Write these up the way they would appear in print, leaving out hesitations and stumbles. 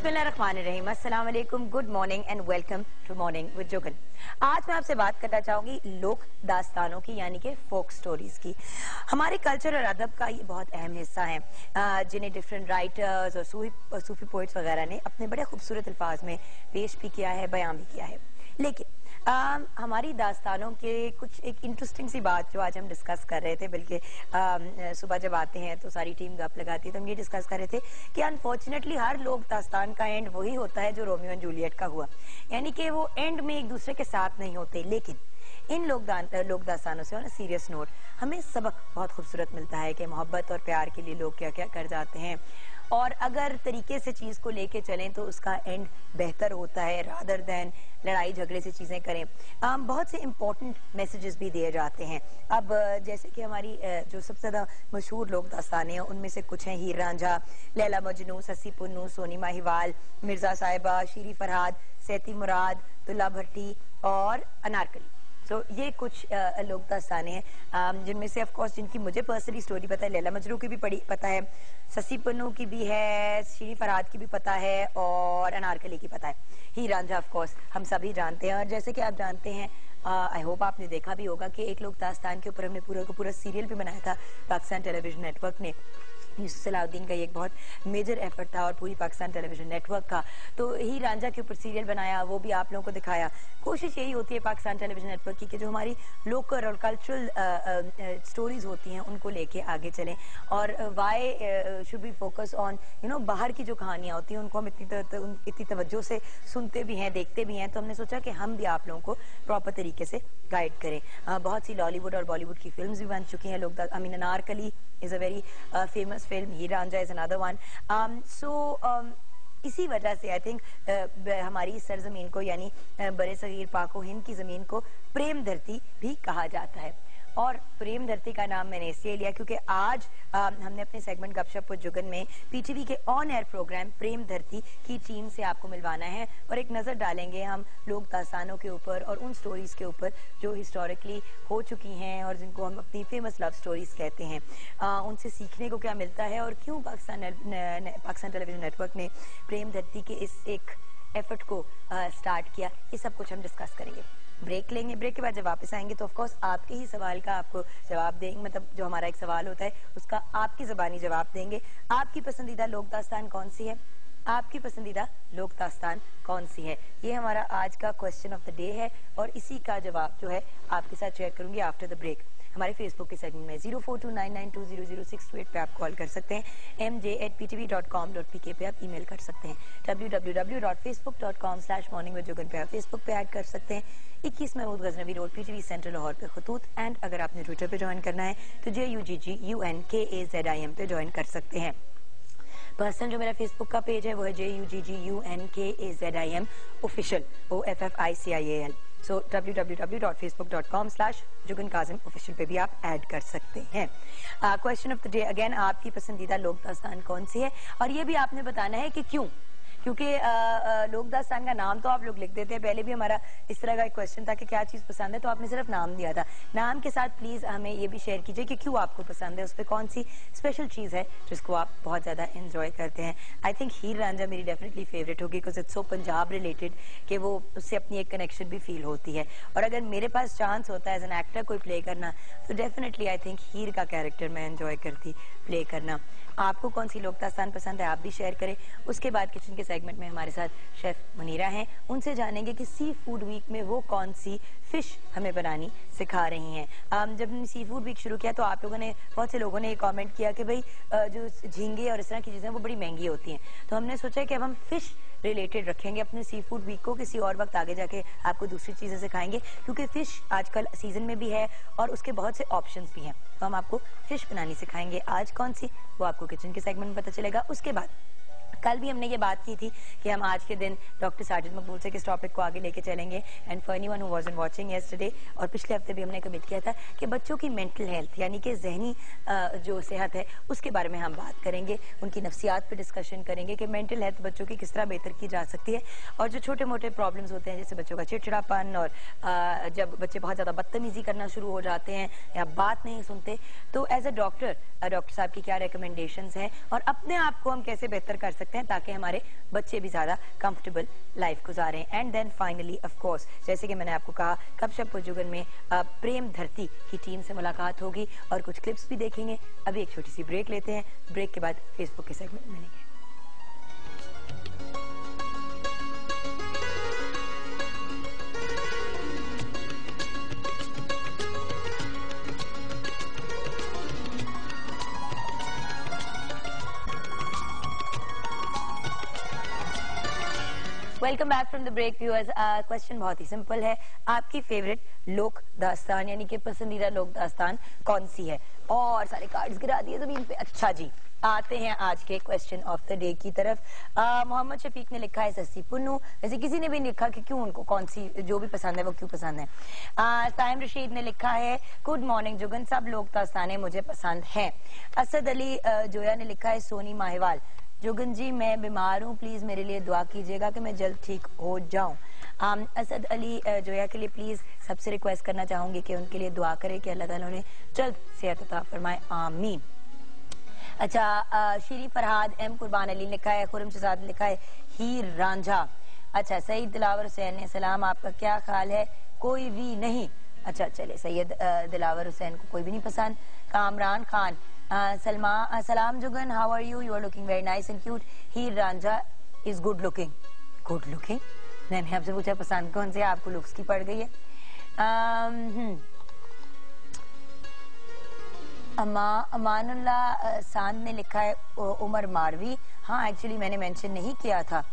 बिस्मिल्लाहिर्रहमानिर्रहीम, अस्सलाम वालेकुम, good morning and welcome to morning with Jugan. आज मैं आपसे बात करना चाहूंगी लोक दास्तानों की, यानी कि फोक स्टोरीज की। हमारे कल्चर और अदब का ये बहुत अहम हिस्सा है, जिन्हें डिफरेंट राइटर्स और सूफी पोइट्स वगैरह ने अपने बड़े खूबसूरत अल्फाज में पेश भी किया है, बयां भी किया है। लेकिन हमारी दास्तानों के कुछ एक इंटरेस्टिंग सी बात जो आज हम डिस्कस कर रहे थे, बल्कि सुबह जब आते हैं तो सारी टीम गप लगाती है, तो हम ये डिस्कस कर रहे थे कि अनफॉर्चुनेटली हर लोक दास्तान का एंड वही होता है जो रोमियो एंड जूलियट का हुआ, यानी कि वो एंड में एक दूसरे के साथ नहीं होते। लेकिन इन लोक दास्तानों से ऑन सीरियस नोट हमें सबक बहुत खूबसूरत मिलता है कि मोहब्बत और प्यार के लिए लोग क्या क्या कर जाते हैं, और अगर तरीके से चीज को लेके चलें तो उसका एंड बेहतर होता है, रादर देन लड़ाई झगड़े से चीजें करें। बहुत से इम्पोर्टेंट मैसेजेस भी दिए जाते हैं। अब जैसे कि हमारी जो सबसे ज्यादा मशहूर लोक दास्तानें हैं उनमें से कुछ हैं हीर रांझा, लैला मजनू, सस्सी पुन्नू, सोनी माहिवाल, मिर्जा साहिबा, शीरी फरहाद, सैती मुराद, दुल्ला भट्टी और अनारकली। तो ये कुछ लोक दास्तानें हैं, जिनमें से ऑफ कोर्स जिनकी मुझे पर्सनली स्टोरी पता है, लैला मजनू की भी पता है, सस्सी पुन्नू की भी है, शीरी फरहाद की भी पता है और अनारकली की पता है। हीर रांझा ऑफ कोर्स हम सभी जानते हैं। और जैसे कि आप जानते हैं, आई होप आपने देखा भी होगा कि एक लोक दास्तान के ऊपर हमने पूरा सीरियल भी बनाया था पाकिस्तान टेलीविजन नेटवर्क ने। यूसुफ सलाउद्दीन का ये एक बहुत मेजर एफर्ट था और पूरी पाकिस्तान टेलीविजन नेटवर्क का। तो हीर रांझा के ऊपर सीरियल बनाया, वो भी आप लोगों को दिखाया। कोशिश यही होती है पाकिस्तान टेलीविजन नेटवर्क की कि जो हमारी लोकल और कल्चरल स्टोरीज होती हैं उनको लेके आगे चलें, और why should be focus on बाहर की जो कहानियां होती हैं उनको हम इतनी तवज्जो से सुनते भी हैं, देखते भी हैं। तो हमने सोचा कि हम भी आप लोगों को प्रॉपर तरीके से गाइड करें। बहुत सी लॉलीवुड और बॉलीवुड की फिल्म्स भी बन चुकी हैं। लोग Anarkali is a very famous film, Heer Ranjha is another one. इसी वजह से आई थिंक हमारी सरजमीन को, यानी बड़े सगीर पाक हिंद की जमीन को प्रेम धरती भी कहा जाता है। और प्रेम धरती का नाम मैंने इसलिए लिया क्योंकि आज हमने अपने सेगमेंट गपशप और जुगन में पीटीवी के ऑन एयर प्रोग्राम प्रेम धरती की टीम से आपको मिलवाना है, और एक नजर डालेंगे हम लोक दास्तानों के ऊपर और उन स्टोरीज के ऊपर जो हिस्टोरिकली हो चुकी हैं और जिनको हम अपनी फेमस लव स्टोरीज कहते हैं। उनसे सीखने को क्या मिलता है और क्यों पाकिस्तान टेलीविजन नेटवर्क ने प्रेम धरती के इस एक एफर्ट को स्टार्ट किया, ये सब कुछ हम डिस्कस करेंगे। ब्रेक लेंगे, ब्रेक के बाद जब वापस आएंगे तो ऑफ कोर्स आपके ही सवाल का आपको जवाब देंगे, मतलब जो हमारा एक सवाल होता है उसका आपकी ज़बानी जवाब देंगे। आपकी पसंदीदा लोक दास्तान कौन सी है, आपकी पसंदीदा लोक दास्तान कौन सी है, ये हमारा आज का क्वेश्चन ऑफ द डे है, और इसी का जवाब जो है आपके साथ शेयर करूंगी आफ्टर द ब्रेक। हमारे फेसबुक के सेगमेंट में 042992000628 पे आप कॉल कर सकते हैं, mj@ptv.com.pk पे आप ईमेल कर सकते हैं, www.facebook.com/morningwithjugan पे आप फेसबुक पे ऐड कर सकते हैं, 21 Mahmood Ghaznavi road PTV centre Lahore पे खतूत। एंड अगर आपने ट्विटर पे ज्वाइन करना है तो JUGGUNKAZIM पे ज्वाइन कर सकते हैं। पर्सनल जो मेरा फेसबुक का पेज है वो है JUGGUNKAZIM ऑफिशियल, OFFICIAL। सो www.facebook.com/जुगन काजिम पे भी आप ऐड कर सकते हैं। Question of the day again, आपकी पसंदीदा लोक दास्तान कौन सी है, और ये भी आपने बताना है कि क्यों। क्योंकि लोक दास्तान का नाम तो आप लोग लिख देते हैं, पहले भी हमारा इस तरह का एक क्वेश्चन था कि क्या चीज़ पसंद है, तो आपने सिर्फ नाम दिया था। नाम के साथ प्लीज़ हमें ये भी शेयर कीजिए कि क्यों आपको पसंद है, उस पर कौन सी स्पेशल चीज़ है जिसको आप बहुत ज़्यादा एंजॉय करते हैं। आई थिंक हीर रांझा मेरी डेफिनेटली फेवरेट होगी because it's so Punjab related कि वो उससे अपनी एक कनेक्शन भी फील होती है। और अगर मेरे पास चांस होता है एज एन एक्टर कोई प्ले करना, तो डेफिनेटली आई थिंक हीर का कैरेक्टर मैं एंजॉय करती प्ले करना। आपको कौन सी लोक दास्तान पसंद है, आप भी शेयर करें। उसके बाद किचन के सेगमेंट में हमारे साथ शेफ मुनीरा हैं, उनसे जानेंगे कि सी फूड वीक में वो कौन सी फिश हमें बनानी सिखा रही हैं। जब हमने सी फूड वीक शुरू किया तो आप लोगों ने, बहुत से लोगों ने ये कमेंट किया कि भाई जो झींगे और इस तरह की चीज़ें वो बड़ी महंगी होती हैं, तो हमने सोचा कि अब हम फिश रिलेटेड रखेंगे अपने सी फूड वीक को, किसी और वक्त आगे जाके आपको दूसरी चीज़ें सिखाएंगे, क्योंकि फिश आजकल सीजन में भी है और उसके बहुत से ऑप्शंस भी हैं। तो हम आपको फिश बनानी सिखाएंगे। आज कौन सी, वो आपको किचन के सेगमेंट में पता चलेगा। उसके बाद कल भी हमने ये बात की थी कि हम आज के दिन डॉक्टर साजिद मकबूल से किस टॉपिक को आगे लेके चलेंगे, and for anyone who wasn't watching yesterday, और पिछले हफ्ते भी हमने कमिट किया था कि बच्चों की मेंटल हेल्थ यानी कि जहनी जो सेहत है उसके बारे में हम बात करेंगे, उनकी नफ्सियात पे डिस्कशन करेंगे कि मेंटल हेल्थ बच्चों की किस तरह बेहतर की जा सकती है, और जो छोटे मोटे प्रॉब्लम्स होते हैं जैसे बच्चों का चिड़चिड़ापन और जब बच्चे बहुत ज़्यादा बदतमीजी करना शुरू हो जाते हैं या बात नहीं सुनते, तो एज अ डॉक्टर साहब की क्या रिकमेंडेशंस हैं और अपने आप को हम कैसे बेहतर कर सकते हैं ताकि हमारे बच्चे भी ज्यादा कंफर्टेबल लाइफ गुजारें। And then finally of course, जैसे कि मैंने आपको कहा, गपशप जुगन में प्रेम धरती की टीम से मुलाकात होगी और कुछ क्लिप्स भी देखेंगे। अभी एक छोटी सी ब्रेक लेते हैं, ब्रेक के बाद फेसबुक के सेगमेंट मिलेंगे। Welcome back from the break viewers. Question बहुत ही सिंपल है, आपकी फेवरेट लोक दास्तान यानी कि पसंदीदा लोक दास्तान कौन सी है? और सारे कार्ड्स गिरा दिए जमीन पे। अच्छा जी, आते हैं आज के क्वेश्चन ऑफ द डे की तरफ। मोहम्मद शफीक ने लिखा है सस्सी पुन्नू। वैसे किसी ने भी लिखा कि क्यों उनको कौन सी जो भी पसंद है वो क्यों पसंद है। साइम रशीद ने लिखा है गुड मॉर्निंग जुगन, सब लोक दास्तानें मुझे पसंद हैं। असद अली जोया ने लिखा है सोनी माहिवाल, जुगन जी मैं बीमार हूँ, प्लीज मेरे लिए दुआ कीजिएगा कि मैं जल्द ठीक हो जाऊं। असद अली जोया के लिए प्लीज सबसे रिक्वेस्ट करना चाहूंगी कि उनके लिए दुआ करें कि अल्लाह ताला उन्हें जल्द सेहत अता फरमाए, आमीन। अच्छा, शीरी फरहाद एम कुर्बान अली लिखा है, खुरम शहजाद लिखा है हीर रांझा। अच्छा, सईद दिलावर हुसैन ने सलाम, आपका क्या ख्याल है? कोई भी नहीं। अच्छा चले, सैयद दिलावर हुसैन को कोई भी नहीं पसंद। कामरान खान सलाम Jugan, how are you? You are looking very nice and cute. Heer Ranjha is good looking. Good looking? मैंने आपसे पूछा पसंद कौन से, आपको लुक्स की पड़ गई है। अमानुल्लाह सांद ने लिखा है उमर मारवी। हाँ, एक्चुअली मैंने मेंशन नहीं किया था।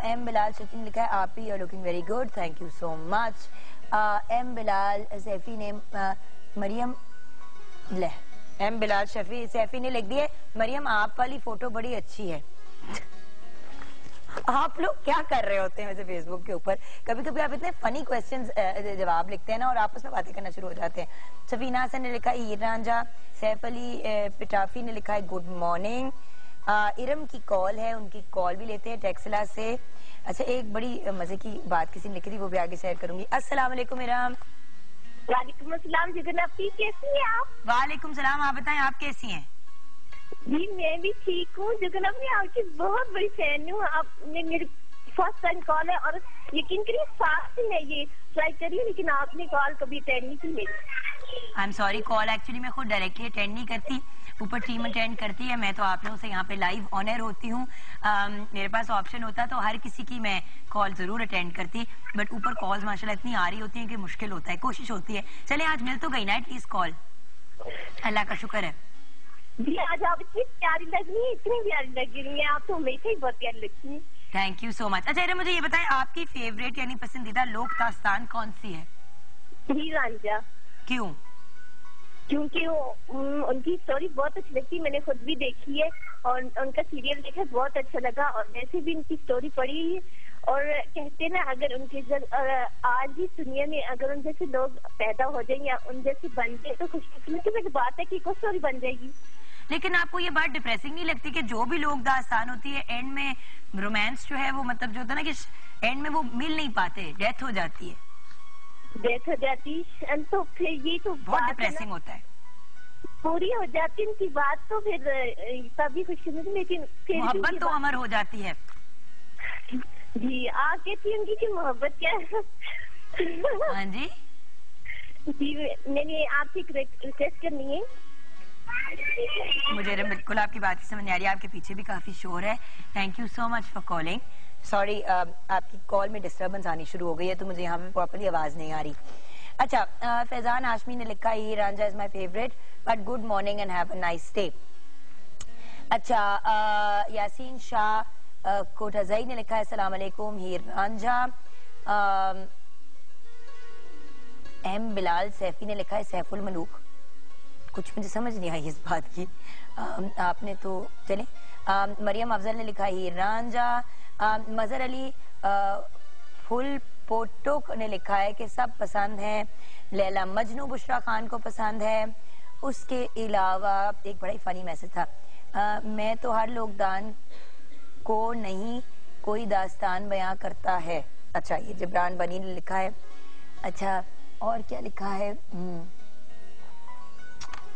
एम बिलाल शफी ने लिखा है आप ही are looking very good, thank you so much. M Bilal Saifi ने मरियम ले एम बिलाल शफी सैफी ने लिख दिया मरियम आप वाली फोटो बड़ी अच्छी है। आप लोग क्या कर रहे होते हैं वैसे फेसबुक के ऊपर? कभी कभी आप इतने फनी क्वेश्चंस जवाब लिखते हैं ना और आपस में बातें करना शुरू हो जाते हैं। सफीना हसन ने लिखा है हीर रांझा। सैफ अली पिटाफी ने लिखा है गुड मॉर्निंग। इरम की कॉल है, उनकी कॉल भी लेते हैं टेक्सला से। अच्छा, एक बड़ी मजे की बात किसी ने लिखी थी, वो भी आगे शेयर करूंगी। अस्सलाम वालेकुम इरम। वालेकुम अस्सलाम जुगन, आप कैसी हैं आप? वालेकुम सलाम, आप बताएं आप कैसी हैं? जी मैं भी ठीक हूँ जुगन, मैं आपकी बहुत बड़ी फैन हूँ। आपने मेरी फर्स्ट टाइम कॉल है और यकीन करिए फास्ट है, ये ट्राई करिए, लेकिन आपने कॉल कभी अटेंड नहीं की मेरी। I am sorry, call actually मैं खुद डायरेक्टली अटेंड नहीं करती, ऊपर टीम अटेंड करती है। मैं तो आप लोगों से यहाँ पे लाइव ऑन एयर होती हूँ। मेरे पास ऑप्शन होता तो हर किसी की मैं कॉल जरूर अटेंड करती, बट ऊपर कॉल्स माशाल्लाह इतनी आ रही होती हैं कि मुश्किल होता है। कोशिश होती है। चले, आज मिल तो गई ना एटलीस्ट कॉल, अल्लाह का शुक्र है। जी आज आप इतनी प्यारी लग रही है, इतनी प्यारी लग रही है, आप तो हमेशा ही बहुत प्यारी लगती है। Thank you so much. अच्छा मुझे ये बताएं आपकी फेवरेट यानी पसंदीदा लोक दास्तान कौन सी है? हीर रांझा। क्यों? क्योंकि उनकी स्टोरी बहुत अच्छी लगती है, मैंने खुद भी देखी है और उनका सीरियल देखा, बहुत अच्छा लगा। और वैसे भी उनकी स्टोरी पढ़ी है और कहते ना अगर उनके आज ही दुनिया में अगर उन जैसे लोग पैदा हो जाए या उन जैसे बन जाए तो खुशकिस्मती में बात है कि कोई स्टोरी बन जाएगी। लेकिन आपको ये बात डिप्रेसिंग नहीं लगती कि जो भी लोक दास्तान होती है एंड में रोमांस जो है वो मतलब जो होता है ना कि एंड में वो मिल नहीं पाते, डेथ हो जाती है। डेथ हो जाती तो फिर ये तो बहुत डिप्रेसिंग होता है। पूरी हो जाती उनकी बात तो फिर तभी खुशी मिलती, लेकिन फिर मोहब्बत तो अमर हो जाती है। जी आप कहती होंगी कि मोहब्बत क्या है? हाँ जी जी, मैंने आपसे एक रिक्वेस्ट करनी है। मुझे बिल्कुल आपकी बात ही समझ नहीं आ रही है, आपके पीछे भी काफी शोर है। Thank you so much for calling. Sorry, आपकी कॉल में डिस्टर्बेंस आनी शुरू हो गई है तो मुझे यहाँ पे प्रॉपर्ली आवाज नहीं आ रही। अच्छा, फैजान हाशमी ने लिखा Heer Ranjha is my favourite but good morning and have a nice day. अच्छा, यासीन शाह कोटाजई ने लिखा है अस्सलाम वालेकुम हीर रांझा। एम बिलाल सैफी ने लिखा है सैफुल मलूक। कुछ मुझे समझ नहीं आई इस बात की, आपने तो चले। मरियम अफजल ने लिखा हीर रांझा। मजहर अली फुल पोटोक ने लिखा है कि सब पसंद है। लैला मजनू बुशरा खान को पसंद है। उसके अलावा एक बड़ा ही फनी मैसेज था, मैं तो हर लोकदान को नहीं कोई दास्तान बयां करता है। अच्छा, ये जबरान बनी ने लिखा है। अच्छा, और क्या लिखा है?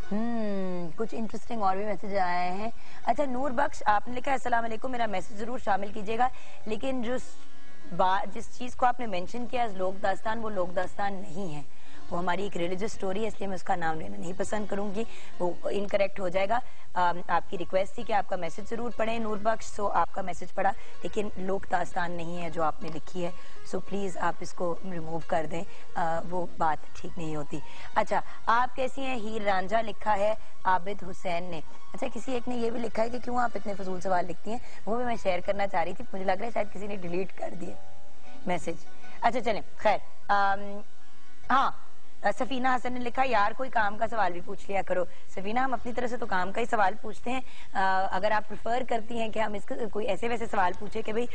कुछ इंटरेस्टिंग और भी मैसेज आए हैं। अच्छा, नूर बख्श आपने लिखा है अस्सलाम वालेकुम, मेरा मैसेज जरूर शामिल कीजिएगा, लेकिन जिस चीज को आपने मेंशन किया लोक दास्तान, वो लोक दास्तान नहीं है, वो हमारी एक रिलीजियस स्टोरी है, इसलिए मैं उसका नाम लेना नहीं पसंद करूंगी, वो इनकरेक्ट हो जाएगा। आपकी रिक्वेस्ट थी कि आपका मैसेज जरूर पढ़ें नूर बख्श, सो आपका मैसेज पढ़ा, लेकिन लोक दास्तान नहीं है जो आपने लिखी है, सो प्लीज आप इसको रिमूव कर दें, वो बात ठीक नहीं होती। अच्छा, आप कैसी हैं? हीर रांझा लिखा है आबिद हुसैन ने। अच्छा, किसी एक ने ये भी लिखा है कि क्यों आप इतने फजूल सवाल लिखती हैं, वो भी मैं शेयर करना चाह रही थी, मुझे लग रहा है शायद किसी ने डिलीट कर दिए मैसेज। अच्छा चलें, खैर, हाँ, सफीना हसन ने लिखा यार कोई काम का सवाल भी पूछ लिया करो। सफीना, हम अपनी तरफ से तो काम का ही सवाल पूछते हैं, अगर आप प्रेफर करती हैं कि हम इसको कोई ऐसे वैसे सवाल पूछे कि भाई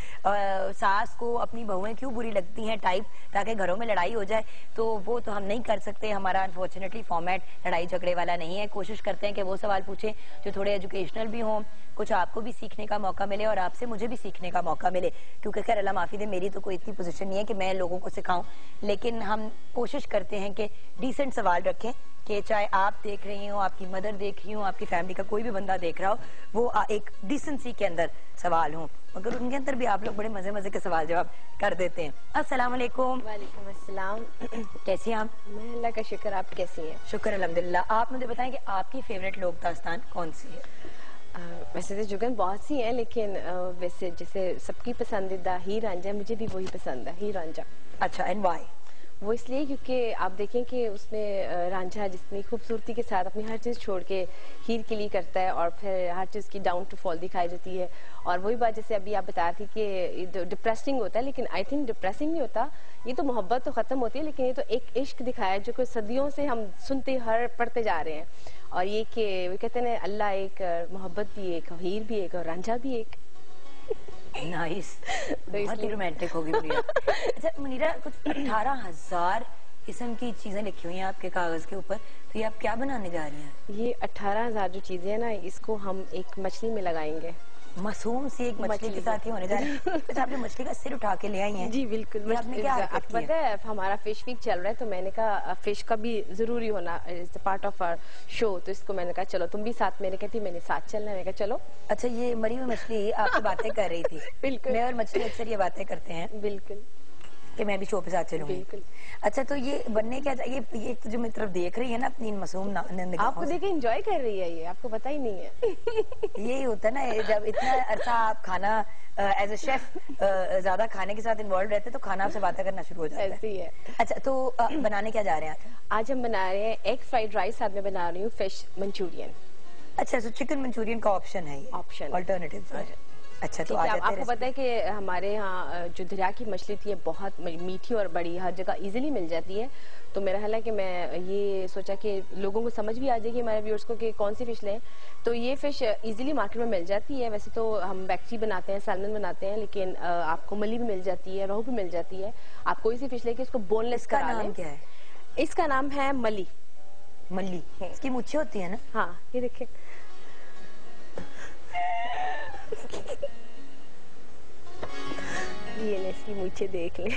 सास को अपनी बहुएं क्यों बुरी लगती हैं टाइप, ताकि घरों में लड़ाई हो जाए, तो वो तो हम नहीं कर सकते, हमारा अनफॉर्चुनेटली फॉर्मेट लड़ाई झगड़े वाला नहीं है। कोशिश करते हैं कि वो सवाल पूछे जो थोड़े एजुकेशनल भी हों, कुछ आपको भी सीखने का मौका मिले और आपसे मुझे भी सीखने का मौका मिले, क्योंकि खैर अल्लाह माफी दे, मेरी तो कोई इतनी पोजीशन नहीं है कि मैं लोगों को सिखाऊं, लेकिन हम कोशिश करते हैं कि डिसेंट सवाल रखें, कि चाहे आप देख रही हो, आपकी मदर देख रही हो, आपकी फैमिली का कोई भी बंदा देख रहा हो, वो एक डिसेंसी के अंदर सवाल हो, मगर उनके अंदर भी आप लोग बड़े मजे मजे के सवाल जवाब कर देते हैं। अस्सलाम वालेकुम। वालेकुम अस्सलाम। कैसी हैं आप? मैं अल्लाह का शुक्र, आप कैसी हैं? शुक्र अल्हम्दुलिल्लाह। आप मुझे बताएं कि आपकी फेवरेट लोक दास्तान कौन सी है? वैसे तो जुगन बहुत सी हैं, लेकिन वैसे जैसे सबकी पसंदीदा हीर रांझा, मुझे भी वही पसंद है, हीर रांझा। अच्छा, एंड व्हाई? वो इसलिए क्योंकि आप देखें कि उसमें रांझा जितनी खूबसूरती के साथ अपनी हर चीज़ छोड़ के हीर के लिए करता है, और फिर हर चीज़ की डाउन टू फॉल दिखाई देती है। और वही बात जैसे अभी आप बता थी कि डिप्रेसिंग होता है, लेकिन आई थिंक डिप्रेसिंग नहीं होता, ये तो मोहब्बत तो ख़त्म होती है, लेकिन ये तो एक इश्क दिखाया है जो कि सदियों से हम सुनते पढ़ते जा रहे हैं। और ये कि वो कहते हैं अल्लाह एक, मोहब्बत भी एक, हीर भी एक, और रांझा भी एक। नाइस, बहुत ही रोमांटिक होगी मुनीरा। अच्छा मुनीरा, कुछ 18,000 किस्म की चीजें लिखी हुई हैं आपके कागज के ऊपर, तो ये आप क्या बनाने जा रही हैं? ये 18,000 जो चीजें हैं ना, इसको हम एक मछली में लगाएंगे। मासूम सी एक मछली के साथ ही होने जा रही है। अच्छा, आपने मछली का सिर उठा के ले आई हैं? जी बिल्कुल। आपने क्या आपको पता है हमारा फिश वीक चल रहा है, तो मैंने कहा फिश का भी जरूरी होना is part of our show, तो इसको मैंने कहा चलो तुम भी साथ, मेरे कहती मैंने साथ चलना, मैंने कहा चलो। अच्छा, ये मरी हुई मछली आपसे बातें कर रही थी? बिल्कुल, मैं और मछली अक्सर ये बातें करते हैं। बिल्कुल, कि मैं भी शो पे साथ चलूंगी। बिल्कुल। अच्छा, तो ये बनने क्या चाहिए? ये तो जो मेरी तरफ देख रही है ना अपनी मासूम आपको देख के एंजॉय कर रही है, ये आपको पता ही नहीं है। यही होता है ना, जब इतना अरसा आप खाना एज ए शेफ ज्यादा खाने के साथ इन्वॉल्व रहते हैं, तो खाना आपसे बातें करना शुरू हो जाता है। ऐसी है। अच्छा, तो बनाने क्या जा रहे हैं आज हम बना रहे हैं एग फ्राइड राइस, साथ में बना रही हूँ फिश मंचूरियन। अच्छा, तो चिकन मंचूरियन का ऑप्शन है, ऑप्शन ऑल्टरनेटिव। अच्छा, तो आपको पता है कि हमारे यहाँ जो दरिया की मछली थी बहुत मीठी और बड़ी, हर जगह इजीली मिल जाती है, तो मेरा ख्याल है कि मैं ये सोचा कि लोगों को समझ भी आ जाएगी, हमारे व्यूअर्स को, कि कौन सी फिश लें। तो ये फिश इजीली मार्केट में मिल जाती है। वैसे तो हम बैक्टी बनाते हैं, सैल्मन बनाते हैं, लेकिन आपको मली भी मिल जाती है, रोहू भी मिल जाती है। आप कोई सी फिश लेके इसको बोनलेस करा लें। क्या है इसका? नाम है मली। मल्ली, इसकी मूछें होती है ना? हाँ, ये देखिए। ये इसकी मूछें देख ले।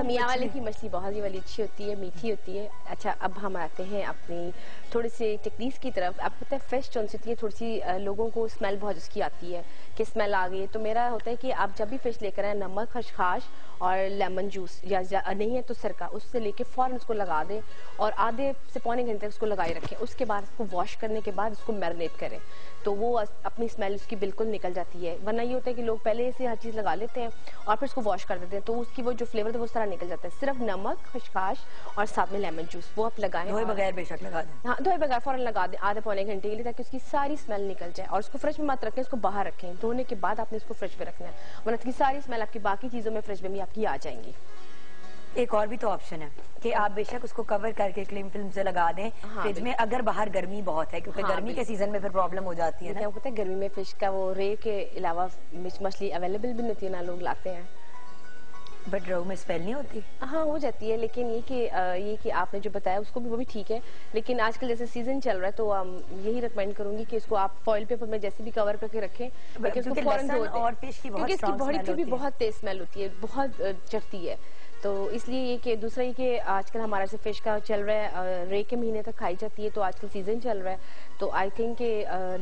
मियाँ वाले की मछली बहुत ही वाली अच्छी होती है, मीठी होती है। अच्छा, अब हम आते हैं अपनी थोड़ी सी टेक्निक्स की तरफ। आपको पता है फिश जो होती है, थोड़ी सी लोगों को स्मेल बहुत उसकी आती है कि स्मेल आ गई है, तो मेरा होता है कि आप जब भी फिश लेकर आए, नमक, खसखस और लेमन जूस, या नहीं है तो सिरका, उससे लेके फौरन उसको लगा दें और आधे से पौने घंटे तक उसको लगाए रखें। उसके बाद उसको वॉश करने के बाद उसको मैरिनेट करें, तो वो अपनी स्मेल उसकी बिल्कुल निकल जाती है। वरना ये होता है कि लोग पहले से हर चीज़ लगा लेते हैं और फिर उसको वॉश कर देते हैं, तो उसकी वो जो फ्लेवर है वो सारा निकल जाता है। सिर्फ नमक, खसखस और साथ में लेमन जूस वो आप लगाएं, धोए बगैर बेशक लगा दें। हाँ, धोए बगैर फौरन लगा दें आधे पौने घंटे के लिए, ताकि उसकी सारी स्मेल निकल जाए। और उसको फ्रिज में मत रखें, उसको बाहर रखें। धोने के बाद आपने इसको फ्रिज में रखना है, वरना उसकी सारी स्मेल आपकी बाकी चीज़ों में फ्रिज में भी आपकी आ जाएंगी। एक और भी तो ऑप्शन है कि आप बेशक उसको कवर करके क्लीन फिल्म से लगा दें फ्रिज में, अगर बाहर गर्मी बहुत है, क्योंकि गर्मी के सीजन में फिर प्रॉब्लम हो जाती है ना। पता है गर्मी में फिश का वो रे के अलावा मछली अवेलेबल भी नहीं होती है ना, लोग लाते हैं, बट रोहू में स्मेल नहीं होती। हाँ, हो जाती है, लेकिन ये कि आपने जो बताया उसको भी वो भी ठीक है। लेकिन आजकल जैसे सीजन चल रहा है, तो यही रिकमेंड करूंगी कि इसको आप फॉइल पेपर में जैसे भी कवर करके रखें, क्योंकि इसकी बहुत तेज स्मेल होती है, बहुत चढ़ती है। तो इसलिए ये कि दूसरा ये कि आजकल हमारा से फिश का चल रहा है, रे के महीने तक खाई जाती है, तो आजकल सीजन चल रहा है, तो आई थिंक कि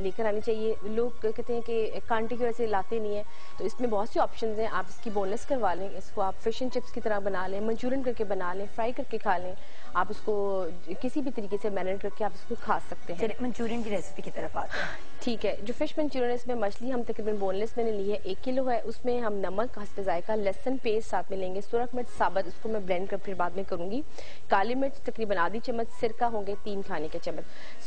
लेकर आनी चाहिए। लोग कहते हैं कि कांटे की वजह से लाते नहीं है, तो इसमें बहुत सी ऑप्शंस हैं। आप इसकी बोनलेस करवा लें, इसको आप फिश एंड चिप्स की तरह बना लें, मंचूरियन करके बना लें, फ्राई करके खा लें, आप इसको किसी भी तरीके से मैरिनेट करके आप इसको खा सकते हैं। मंचूरियन की रेसिपी की तरफ आते हैं। ठीक है, जो फिश मंचूरियन है इसमें मछली हम तकरीबन बोनलेस मैंने ली है 1 किलो है। उसमें हम नमक, हस्बे जायका, लहसुन पेस्ट साथ में लेंगे, सुरख मिर्च साबुत, इसको मैं ब्लेंड कर फिर बाद में करूंगी, काली मिर्च तकरीबन आधी चम्मच, सिरका होंगे 3 खाने के चम्मच,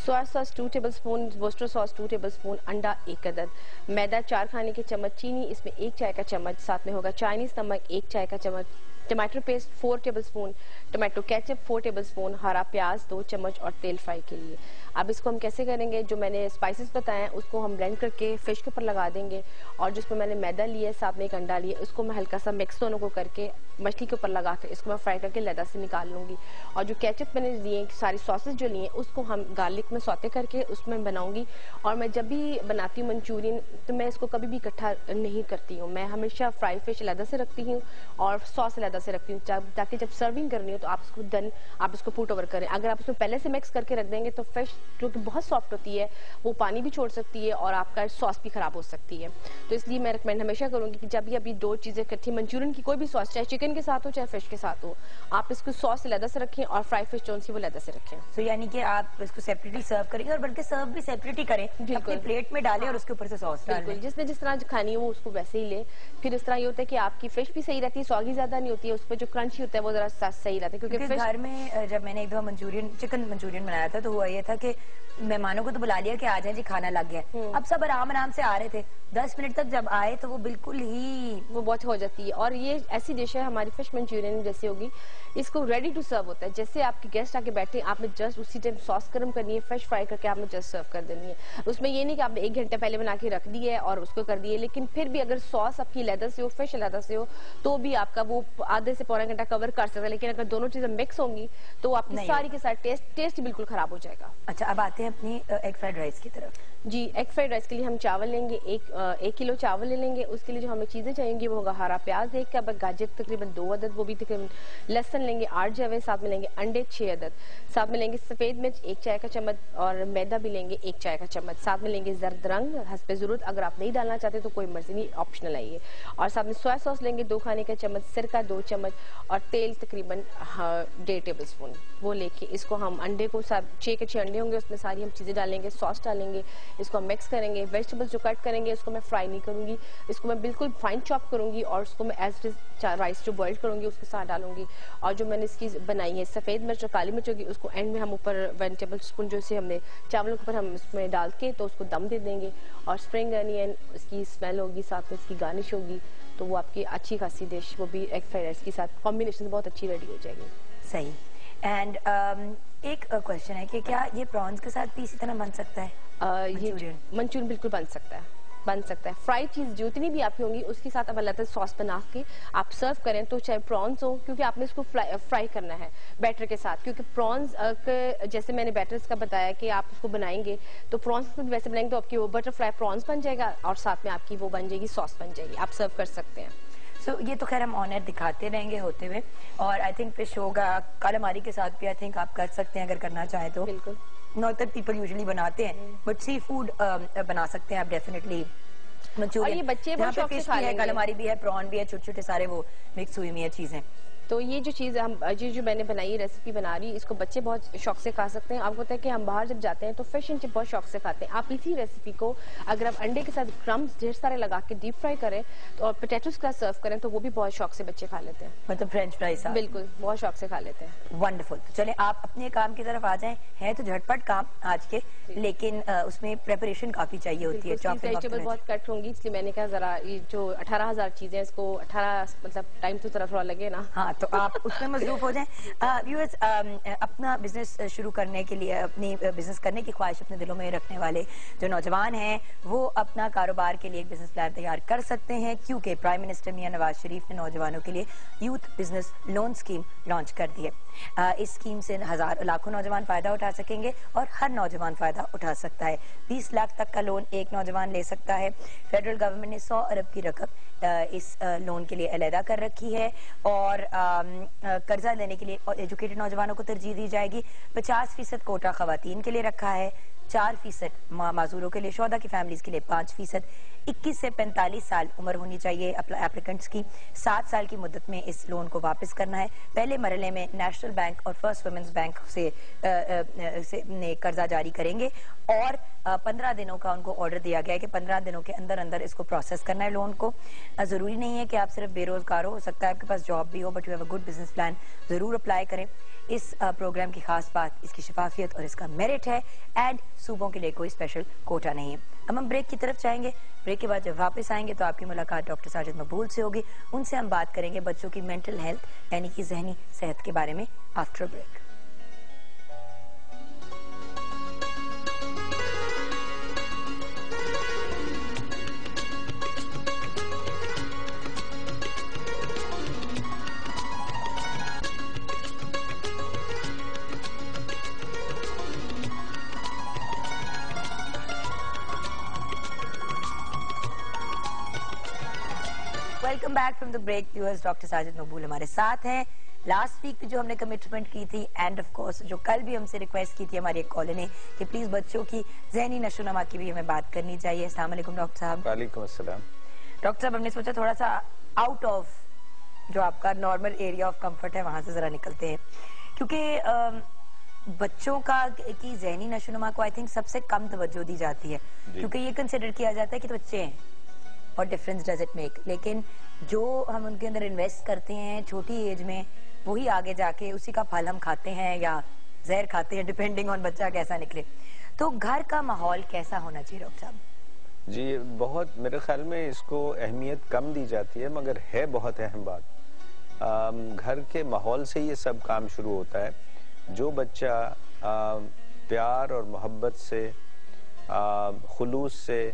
soya sauce 2 tablespoon, Worcester sauce 2 tablespoon, अंडा 1 अदद, मैदा 4 खाने के चम्मच, चीनी इसमें 1 चाय का चम्मच, साथ में होगा चाइनीज नमक 1 चाय का चम्मच, tomato paste 4 tablespoon, tomato ketchup 4 tablespoon, हरा प्याज 2 चम्मच और तेल फ्राई के लिए। अब इसको हम कैसे करेंगे, जो मैंने स्पाइसेस बताए हैं उसको हम ब्लेंड करके फिश के ऊपर लगा देंगे, और जिसमें मैंने मैदा लिया है साथ में 1 अंडा लिया, उसको मैं हल्का सा मिक्स दोनों को करके मछली के ऊपर लगा कर इसको मैं फ्राई करके लैदा से निकाल लूंगी। और जो केचप मैंने लिए सारी सॉसेस जो लिए उसको हम गार्लिक में सौते करके उसमें बनाऊंगी। और मैं जब भी बनाती हूँ मंचूरियन तो मैं इसको कभी भी इकट्ठा नहीं करती हूँ, मैं हमेशा फ्राई फिश लैदा से रखती हूँ और सॉस लैदा से रखती हूँ, ताकि जब सर्विंग करनी हो तो आप इसको देन आप इसको पुट ओवर करें। अगर आप उसमें पहले से मिक्स करके रख देंगे तो फिश जो कि बहुत सॉफ्ट होती है वो पानी भी छोड़ सकती है और आपका सॉस भी खराब हो सकती है। तो इसलिए मैं रिकमेंड हमेशा करूंगी कि जब भी अभी 2 चीजें इकट्ठी, मंचूरियन की कोई भी सॉस, चाहे चिकन के साथ हो चाहे फिश के साथ हो, आप इसको सॉस लैदा से रखें और फ्राई फिश जो सी वो लैदा से रखें। तो यानी कि आप इसको सेपरेटली सर्व करेंगे, और बल्कि सर्व भी सेपरेट ही करें, अपने प्लेट में डालें और उसके ऊपर से सॉस डालें। बिल्कुल, जिसने जिस तरह खानी हो वो उसको वैसे ही ले। फिर इस तरह ये होता है कि आपकी फिश भी सही रहती है, सॉगी ज्यादा नहीं होती है, उस पर जो क्रंची होता है वो जरा सही रहता है। क्योंकि घर में जब मैंने एक दफा चिकन मंचूरियन बनाया था तो हुआ ये था कि मेहमानों को तो बुला लिया कि आ जाए जी खाना लग गया, अब सब आराम आराम से आ रहे थे, 10 मिनट तक जब आए तो वो बिल्कुल ही वो बहुत हो जाती है। और ये ऐसी डिश है हमारी फिश मंचूरियन जैसी होगी, इसको रेडी टू सर्व होता है। जैसे आपके गेस्ट आके बैठे, आपने जस्ट उसी टाइम सॉस गर्म करनी है, फिश फ्राई करके आपने जस्ट सर्व कर देनी है। उसमें ये नहीं कि आपने 1 घंटे पहले बना के रख दी है और उसको कर दिए, लेकिन फिर भी अगर सॉस आपकी लेदर से हो, फिश लेदर से हो, तो भी आपका वो आधे से पौना घंटा कवर कर सकता है। लेकिन अगर दोनों चीजें मिक्स होंगी तो आपकी सारी के साथ टेस्ट बिल्कुल खराब हो जाएगा। अच्छा, अब आते हैं अपनी एग फ्राइड राइस की तरफ। जी, एग फ्राइड राइस के लिए हम चावल लेंगे, 1 किलो चावल ले लेंगे। उसके लिए जो हमें चीजें चाहिए वो होगा हरा प्याज 1 कप, गाजर तकरीबन 2 अदद, वो भी तकरीबन, लहसुन लेंगे 8 जवे, साथ में लेंगे अंडे 6 अदद, साथ में लेंगे सफेद मिर्च 1 चाय का चम्मच, और मैदा भी लेंगे 1 चाय का चम्मच, साथ में लेंगे जर्द रंग हस्बे जरूरत, अगर आप नहीं डालना चाहते तो कोई मर्जी नहीं, ऑप्शनल है ये। और साथ में सोया सॉस लेंगे 2 खाने का चम्मच, सिरका 2 चम्मच, और तेल तकरीबन 1.5 टेबल स्पून। वो लेके इसको हम अंडे को 6 के 6 अंडे होंगे, उसमें सारी हम चीजें डालेंगे, सॉस डालेंगे, इसको हम मिक्स करेंगे। वेजिटेबल्स जो कट करेंगे उसको मैं फ्राई नहीं करूंगी, इसको मैं बिल्कुल फाइन चॉप करूंगी और उसको मैं एज राइस जो बॉइल करूंगी उसके साथ डालूंगी। और जो मैंने इसकी बनाई है सफेद मिर्च और काली मिर्च होगी, उसको एंड में हम ऊपर 1 टेबल स्पून जो से हमने चावलों के ऊपर हम इसमें डाल के तो उसको दम दे देंगे। और स्प्रिंग अनियन इसकी स्मेल होगी, साथ में इसकी गार्निश होगी, तो वो आपकी अच्छी खासी डिश, वो भी एग फ्राइड राइस के साथ कॉम्बिनेशन बहुत अच्छी रेडी हो जाएगी। सही। एंड एक क्वेश्चन है कि क्या ये प्रॉन्स के साथ भी इसी तरह बन सकता है? ये मंचूरियन बिल्कुल बन सकता है। फ्राई चीज जितनी भी आपकी होंगी उसके साथ अब अलग सॉस बना के आप सर्व करें, तो चाहे प्रॉन्स हो, क्योंकि आपने इसको फ्राई करना है बैटर के साथ, क्योंकि प्रॉन्स जैसे मैंने बैटर का बताया कि आप उसको बनाएंगे तो प्रॉन्स वैसे बनाएंगे तो आपकी वो बटरफ्लाई प्रॉन्स बन जाएगा और साथ में आपकी वो बन जाएगी सॉस बन जाएगी, आप सर्व कर सकते हैं। So, ये तो खैर हम ऑनर दिखाते रहेंगे होते हुए, और आई थिंक फिश होगा कालामारी के साथ भी आई थिंक आप कर सकते हैं अगर करना चाहें तो। बिल्कुल, नॉर्दर्न पीपल यूजुअली बनाते हैं, बट सी फूड बना सकते हैं आप डेफिनेटली। मंचूरियन, ये बच्चे बहुत शौक से खा लेंगे, कालामारी भी है, प्रॉन भी है, छोटे छोटे सारे वो मिक्स हुई है चीजें। तो ये जो चीज़ हम जो मैंने बनाई रेसिपी बना रही, इसको बच्चे बहुत शौक से खा सकते हैं। आपको पता है कि हम बाहर जब जाते हैं तो फिश एंड चिप बहुत शौक से खाते हैं। आप इसी रेसिपी को अगर आप अंडे के साथ क्रम्स ढेर सारे लगा के डीप फ्राई करें तो और पोटैटोस के साथ सर्व करें तो वो भी बहुत शौक से बच्चे खा लेते हैं। मतलब फ्रेंच फ्राइज? बिल्कुल, बहुत शौक से खा लेते हैं। वंडरफुल। तो चले आप अपने काम की तरफ आ जाएं। है तो झटपट काम आज के, लेकिन उसमें प्रिपरेशन काफी चाहिए होती है। वेजिटेबल बहुत कट होंगी, इसलिए मैंने कहा जरा ये जो 18,000 चीजें, इसको 18 मतलब टाइम तो थोड़ा लगे ना। हाँ, तो आप उसमें मसरूफ हो जाएं। व्यूअर्स, अपना बिजनेस शुरू करने के लिए, अपनी बिजनेस करने की ख्वाहिश अपने दिलों में रखने वाले जो नौजवान हैं वो अपना कारोबार के लिए एक बिजनेस प्लान तैयार कर सकते हैं, क्योंकि प्राइम मिनिस्टर मियां नवाज शरीफ ने नौजवानों के लिए youth business loan scheme launch कर दी है। इस स्कीम से लाखों नौजवान फायदा उठा सकेंगे और हर नौजवान फायदा उठा सकता है। 20 लाख तक का लोन एक नौजवान ले सकता है। फेडरल गवर्नमेंट ने 100 अरब की रकम इस लोन के लिए अलहदा कर रखी है, और कर्जा लेने के लिए और एजुकेटेड नौजवानों को तरजीह दी जाएगी। 50% कोटा खवातीन के लिए रखा है, 4% माजूरों के लिए, शोहदा की फैमिलीज के लिए 5%। 21 से 45 साल उम्र होनी चाहिए एप्लीकेंट्स की। 7 साल की मुद्दत में इस लोन को वापस करना है। पहले मरहले में नेशनल बैंक और फर्स्ट वुमेन्स बैंक से कर्जा जारी करेंगे और 15 दिनों का उनको ऑर्डर दिया गया है कि 15 दिनों के अंदर अंदर इसको प्रोसेस करना है लोन को। जरूरी नहीं है कि आप सिर्फ बेरोजगार हो सकता है आपके पास जॉब भी हो, but you have a good business plan, जरूर अप्लाई करें। इस प्रोग्राम की खास बात इसकी शफाफियत और इसका मेरिट है एंड सूबों के लिए कोई स्पेशल कोटा नहीं है। अब हम ब्रेक की तरफ जाएंगे। ब्रेक के बाद जब वापस आएंगे तो आपकी मुलाकात डॉक्टर साजिद मकबूल से होगी। उनसे हम बात करेंगे बच्चों की मेंटल हेल्थ यानी कि जहनी सेहत के बारे में after break. Welcome back from the break viewers. Doctor Sajid Maqbool हमारे साथ हैं। लास्ट वीक जो हमने कमिटमेंट की थी एंड ऑफ कोर्स जो कल भी हमसे रिक्वेस्ट की थी हमारी एक कॉलर ने कि प्लीज बच्चों की ज़हनी नशोनुमा की भी हमें बात करनी चाहिए। अस्सलाम वालेकुम डॉक्टर साहब। वालेकुम अस्सलाम। डॉक्टर साहब हमने सोचा थोड़ा सा आउट ऑफ जो आपका नॉर्मल एरिया ऑफ कंफर्ट है वहां से जरा निकलते हैं, क्योंकि बच्चों का की ज़हनी नशोनुमा को आई थिंक सबसे कम तवज्जो दी जाती है, क्योंकि ये कंसिडर किया जाता है कि तो बच्चे हैं और डिफरेंस डज इट मेक, लेकिन जो हम उनके अंदर इन्वेस्ट करते हैं छोटी एज में वही आगे जाके उसी का फल हम खाते हैं या जहर खाते हैं, डिपेंडिंग ऑन बच्चा कैसा निकले। तो घर का माहौल कैसा होना चाहिए डॉक्टर साहब? जी बहुत मेरे ख्याल में इसको अहमियत कम दी जाती है, मगर है बहुत अहम बात। घर के माहौल से ये सब काम शुरू होता है। जो बच्चा प्यार और मोहब्बत से, खुलूस से,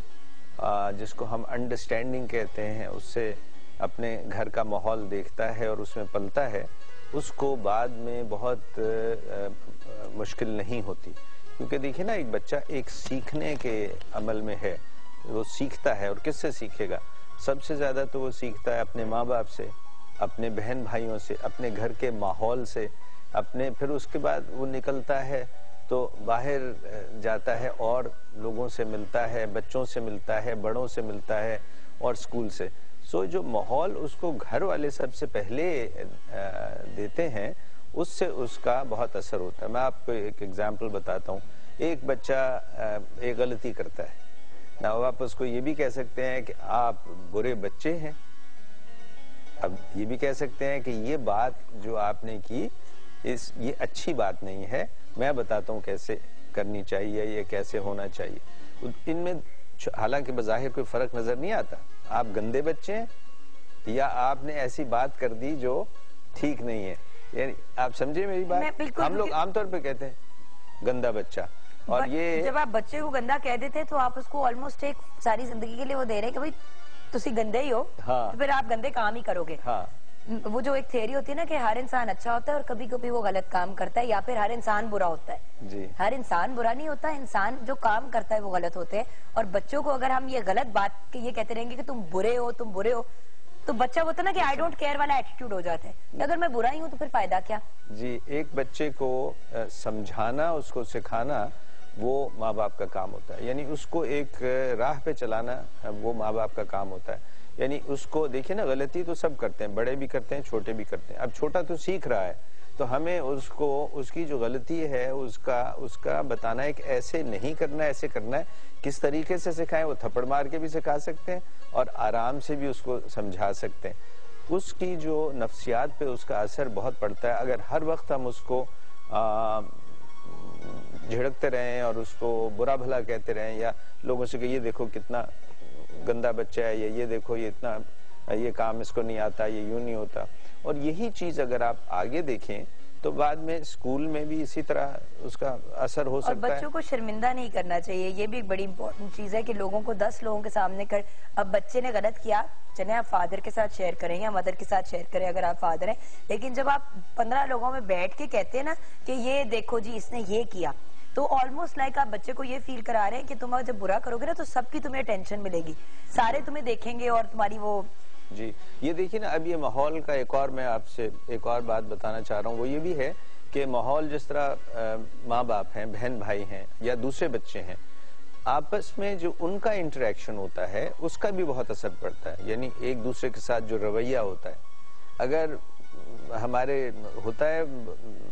जिसको हम अंडरस्टैंडिंग कहते हैं, उससे अपने घर का माहौल देखता है और उसमें पलता है, उसको बाद में बहुत मुश्किल नहीं होती। क्योंकि देखिए ना, एक बच्चा एक सीखने के अमल में है, वो सीखता है और किससे सीखेगा? सबसे ज्यादा तो वो सीखता है अपने माँ बाप से, अपने बहन भाइयों से, अपने घर के माहौल से, फिर उसके बाद वो निकलता है तो बाहर जाता है और लोगों से मिलता है, बच्चों से मिलता है, बड़ों से मिलता है और स्कूल से। सो जो माहौल उसको घर वाले सबसे पहले देते हैं, उससे उसका बहुत असर होता है। मैं आपको एक एग्जांपल बताता हूँ। एक बच्चा एक गलती करता है ना, आप उसको ये भी कह सकते हैं कि आप बुरे बच्चे हैं। अब ये भी कह सकते हैं कि ये बात जो आपने की ये अच्छी बात नहीं है, मैं बताता हूँ कैसे करनी चाहिए, ये कैसे होना चाहिए। इनमें हालांकि बज़ाहिर कोई फर्क नजर नहीं आता। आप गंदे बच्चे हैं या आपने ऐसी बात कर दी जो ठीक नहीं है। यानी आप समझे मेरी बात? हम लोग आमतौर पे कहते हैं गंदा बच्चा, और ये जब आप बच्चे को गंदा कह देते हैं तो आप उसको ऑलमोस्ट एक सारी जिंदगी के लिए वो दे रहे हैं कि भाई तुसी गंदे ही हो। हाँ। तो फिर आप गंदे काम ही करोगे। हाँ। वो जो एक थ्योरी होती है ना कि हर इंसान अच्छा होता है और कभी कभी वो गलत काम करता है, या फिर हर इंसान बुरा होता है। जी। हर इंसान बुरा नहीं होता, इंसान जो काम करता है वो गलत होते हैं। और बच्चों को अगर हम ये गलत बात के ये कहते रहेंगे कि तुम बुरे हो, तुम बुरे हो, तो बच्चा होता है ना कि आई डोंट केयर वाला एटीट्यूड हो जाता है। अगर मैं बुरा ही हूँ तो फिर फायदा क्या? जी, एक बच्चे को समझाना, उसको सिखाना, वो माँ बाप का काम होता है। यानी उसको एक राह पे चलाना वो माँ बाप का काम होता है। यानी उसको देखिए ना, गलती तो सब करते हैं, बड़े भी करते हैं, छोटे भी करते हैं। अब छोटा तो सीख रहा है, तो हमें उसको उसकी जो गलती है उसका बताना है कि ऐसे नहीं करना है, ऐसे करना है। किस तरीके से सिखाएं? वो थप्पड़ मार के भी सिखा सकते हैं और आराम से भी उसको समझा सकते हैं। उसकी जो नफ्सियात पे उसका असर बहुत पड़ता है। अगर हर वक्त हम उसको झिड़कते रहें और उसको बुरा भला कहते रहें, या लोगों से कि ये देखो कितना गंदा बच्चा है, ये देखो ये इतना, ये काम इसको नहीं आता, ये यूं नहीं होता, और यही चीज अगर आप आगे देखें तो बाद में स्कूल में भी इसी तरह उसका असर हो सकता है। और बच्चों को शर्मिंदा नहीं करना चाहिए, ये भी एक बड़ी इंपॉर्टेंट चीज है कि लोगों को 10 लोगों के सामने कर, अब बच्चे ने गलत किया, चले आप फादर के साथ शेयर करें या मदर के साथ शेयर करें अगर आप फादर हैं, लेकिन जब आप 15 लोगों में बैठ के कहते हैं ना कि ये देखो जी इसने ये किया, तो ऑलमोस्ट लाइक आप बच्चे को ये फील करा रहे हैं कि तुम जब बुरा करोगे ना तो सबकी तुम्हें अटेंशन मिलेगी, सारे तुम्हें देखेंगे और तुम्हारी वो जी, ये देखिए ना, अब ये माहौल का एक और मैं आपसे एक और बात बताना चाह रहा हूँ, वो ये भी है कि माहौल जिस तरह माँ बाप हैं, बहन भाई हैं या दूसरे बच्चे हैं, आपस में जो उनका इंटरेक्शन होता है उसका भी बहुत असर पड़ता है। यानी एक दूसरे के साथ जो रवैया होता है, अगर हमारे होता है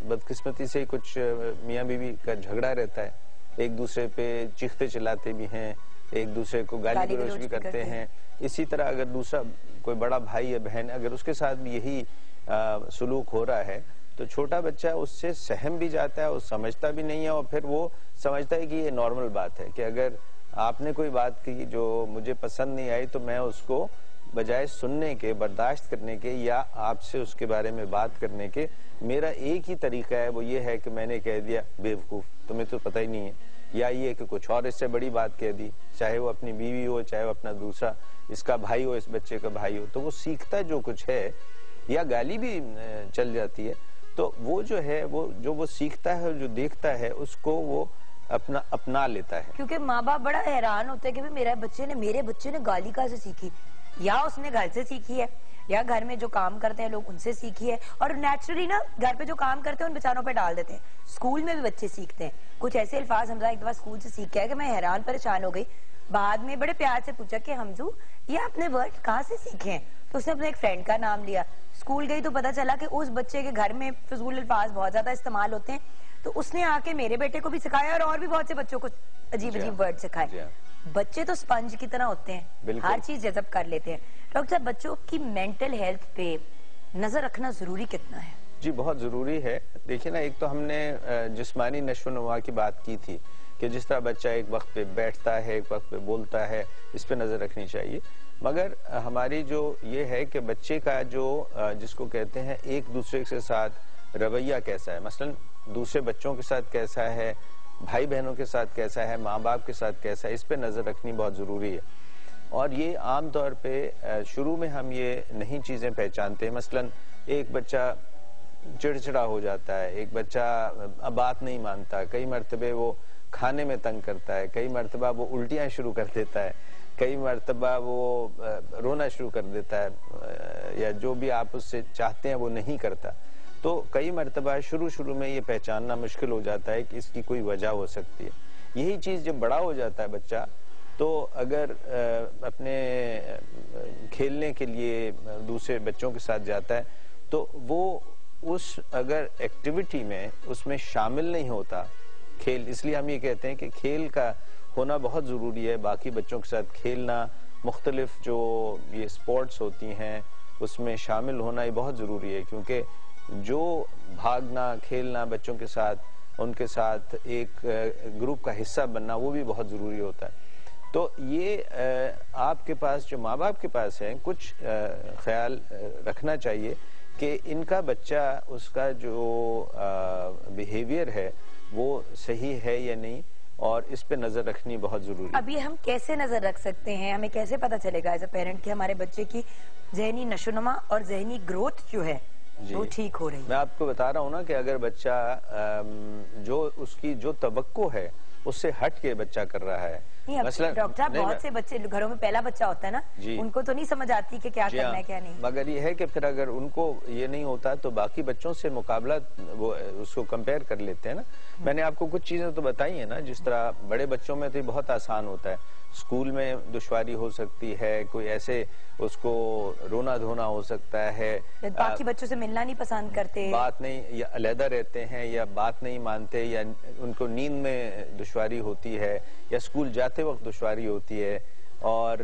बदकिस्मती से कुछ मियाँ बीवी का झगड़ा रहता है, एक दूसरे पे चीखते चिल्लाते भी हैं, एक दूसरे को गाली गलौज भी करते हैं। इसी तरह अगर दूसरा कोई बड़ा भाई या बहन, अगर उसके साथ भी यही सुलूक हो रहा है, तो छोटा बच्चा उससे सहम भी जाता है और समझता भी नहीं है, और फिर वो समझता है कि ये नॉर्मल बात है कि अगर आपने कोई बात की जो मुझे पसंद नहीं आई, तो मैं उसको बजाय सुनने के, बर्दाश्त करने के या आपसे उसके बारे में बात करने के, मेरा एक ही तरीका है, वो ये है कि मैंने कह दिया बेवकूफ, तुम्हें तो पता ही नहीं है, या ये कि कुछ और इससे बड़ी बात कह दी, चाहे वो अपनी बीवी हो, चाहे वो अपना दूसरा इसका भाई हो, इस बच्चे का भाई हो, तो वो सीखता जो कुछ है, या गाली भी चल जाती है, तो वो जो है वो सीखता है, जो देखता है उसको वो अपना लेता है। क्योंकि माँ बाप बड़ा हैरान होते हैं कि भाई मेरे बच्चे ने गाली कहाँ से सीखी, या उसने घर से सीखी है, या घर में जो काम करते हैं लोग उनसे सीखी है, और नेचुरली ना घर पे जो काम करते हैं उन बेचारों पे डाल देते हैं। स्कूल में भी बच्चे सीखते हैं कुछ ऐसे अल्फाज, हमजा एक दफा स्कूल से सीख के आया कि मैं हैरान परेशान हो गई। बाद में बड़े प्यार से पूछा कि हमजू ये आपने वर्ड कहाँ से सीखे हैं, तो उसने अपने एक फ्रेंड का नाम लिया। स्कूल गई तो पता चला कि उस बच्चे के घर में फिजूल अल्फाज बहुत ज्यादा इस्तेमाल होते हैं, तो उसने आके मेरे बेटे को भी सिखाया और भी बहुत से बच्चों को अजीब अजीब वर्ड सिखाए। बच्चे तो स्पंज की तरह होते हैं, हर चीज जज़ब कर लेते हैं। डॉक्टर साहब, बच्चों की मेंटल हेल्थ पे नजर रखना जरूरी कितना है? जी, बहुत जरूरी है। देखिए ना, एक तो हमने जिस्मानी नशोनुमा की बात की थी कि जिस तरह बच्चा एक वक्त पे बैठता है, एक वक्त पे बोलता है, इस पे नजर रखनी चाहिए। मगर हमारी जो ये है कि बच्चे का जो जिसको कहते हैं एक दूसरे के साथ रवैया कैसा है, मसलन दूसरे बच्चों के साथ कैसा है, भाई बहनों के साथ कैसा है, माँ बाप के साथ कैसा है, इस पे नजर रखनी बहुत जरूरी है। और ये आम तौर पे शुरू में हम ये नहीं चीजें पहचानते। मसलन एक बच्चा चिड़चिड़ा हो जाता है, एक बच्चा बात नहीं मानता, कई मर्तबे वो खाने में तंग करता है, कई मर्तबा वो उल्टियां शुरू कर देता है, कई मर्तबा वो रोना शुरू कर देता है, या जो भी आप उससे चाहते हैं वो नहीं करता। तो कई मर्तबा शुरू में ये पहचानना मुश्किल हो जाता है कि इसकी कोई वजह हो सकती है। यही चीज जब बड़ा हो जाता है बच्चा, तो अगर अपने खेलने के लिए दूसरे बच्चों के साथ जाता है, तो वो उस अगर एक्टिविटी में उसमें शामिल नहीं होता, खेल, इसलिए हम ये कहते हैं कि खेल का होना बहुत ज़रूरी है। बाकी बच्चों के साथ खेलना, मुख्तलिफ जो ये स्पोर्ट्स होती हैं उसमें शामिल होना ये बहुत ज़रूरी है, क्योंकि जो भागना खेलना बच्चों के साथ, उनके साथ एक ग्रुप का हिस्सा बनना, वो भी बहुत ज़रूरी होता है। तो ये आपके पास जो माँ बाप के पास है, कुछ ख्याल रखना चाहिए कि इनका बच्चा, उसका जो बिहेवियर है वो सही है या नहीं, और इस पे नजर रखनी बहुत जरूरी है। अभी हम कैसे नजर रख सकते हैं, हमें कैसे पता चलेगा एज अ पेरेंट कि हमारे बच्चे की जहनी नशोनुमा और जहनी ग्रोथ जो है वो ठीक हो रही है? मैं आपको बता रहा हूँ ना कि अगर बच्चा जो उसकी जो तवक्को है उससे हट के बच्चा कर रहा है, डॉक्टर साहब, बहुत से बच्चे घरों में पहला बच्चा होता है ना, उनको तो नहीं समझ आती कि क्या करना है क्या नहीं। मगर ये है कि फिर अगर उनको ये नहीं होता तो बाकी बच्चों से मुकाबला वो उसको कंपेयर कर लेते हैं ना। मैंने आपको कुछ चीजें तो बताई है ना, जिस तरह बड़े बच्चों में तो ये बहुत आसान होता है, स्कूल में दुश्वारी हो सकती है, कोई ऐसे उसको रोना धोना हो सकता है, बाकी बच्चों से मिलना नहीं पसंद करते, बात नहीं, या अलहदा रहते हैं, या बात नहीं मानते, या उनको नींद में दुश्वारी होती है, या स्कूल जाते वक्त दुश्वारी होती है, और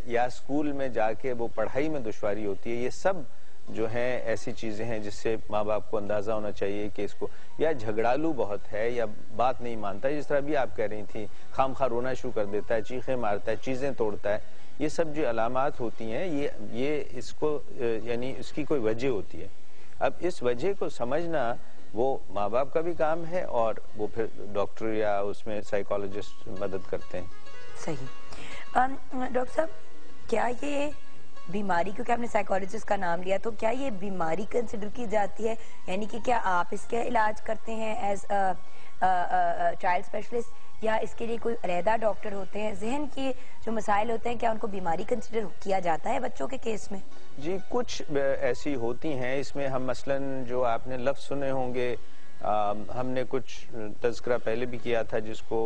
या स्कूल में जाके वो पढ़ाई में दुश्वारी होती है। ये सब जो है ऐसी चीजें हैं जिससे माँ बाप को अंदाजा होना चाहिए कि इसको या झगड़ालू बहुत है या बात नहीं मानता है, जिस तरह भी आप कह रही थी, खामखा रोना शुरू कर देता है, चीखें मारता है, चीजें तोड़ता है। ये सब जो अलामात होती हैं ये इसको यानी इसकी कोई वजह होती है। अब इस वजह को समझना वो माँ बाप का भी काम है, और वो फिर डॉक्टर या उसमें साइकोलॉजिस्ट मदद करते हैं। सही। डॉक्टर साहब, क्या ये बीमारी, क्योंकि आपने साइकोलॉजिस्ट का नाम लिया, तो क्या ये बीमारी कंसिडर की जाती है, यानी कि क्या आप इसका इलाज करते हैं एज चाइल्ड स्पेशलिस्ट, या इसके लिए कोई अलहदा डॉक्टर होते हैं? जहन के जो मसाइल होते हैं, क्या उनको बीमारी कंसिडर किया जाता है बच्चों के केस में? जी, कुछ ऐसी होती हैं। इसमें हम मसलन जो आपने लफ्ज़ सुने होंगे, हमने कुछ तज़किरा पहले भी किया था, जिसको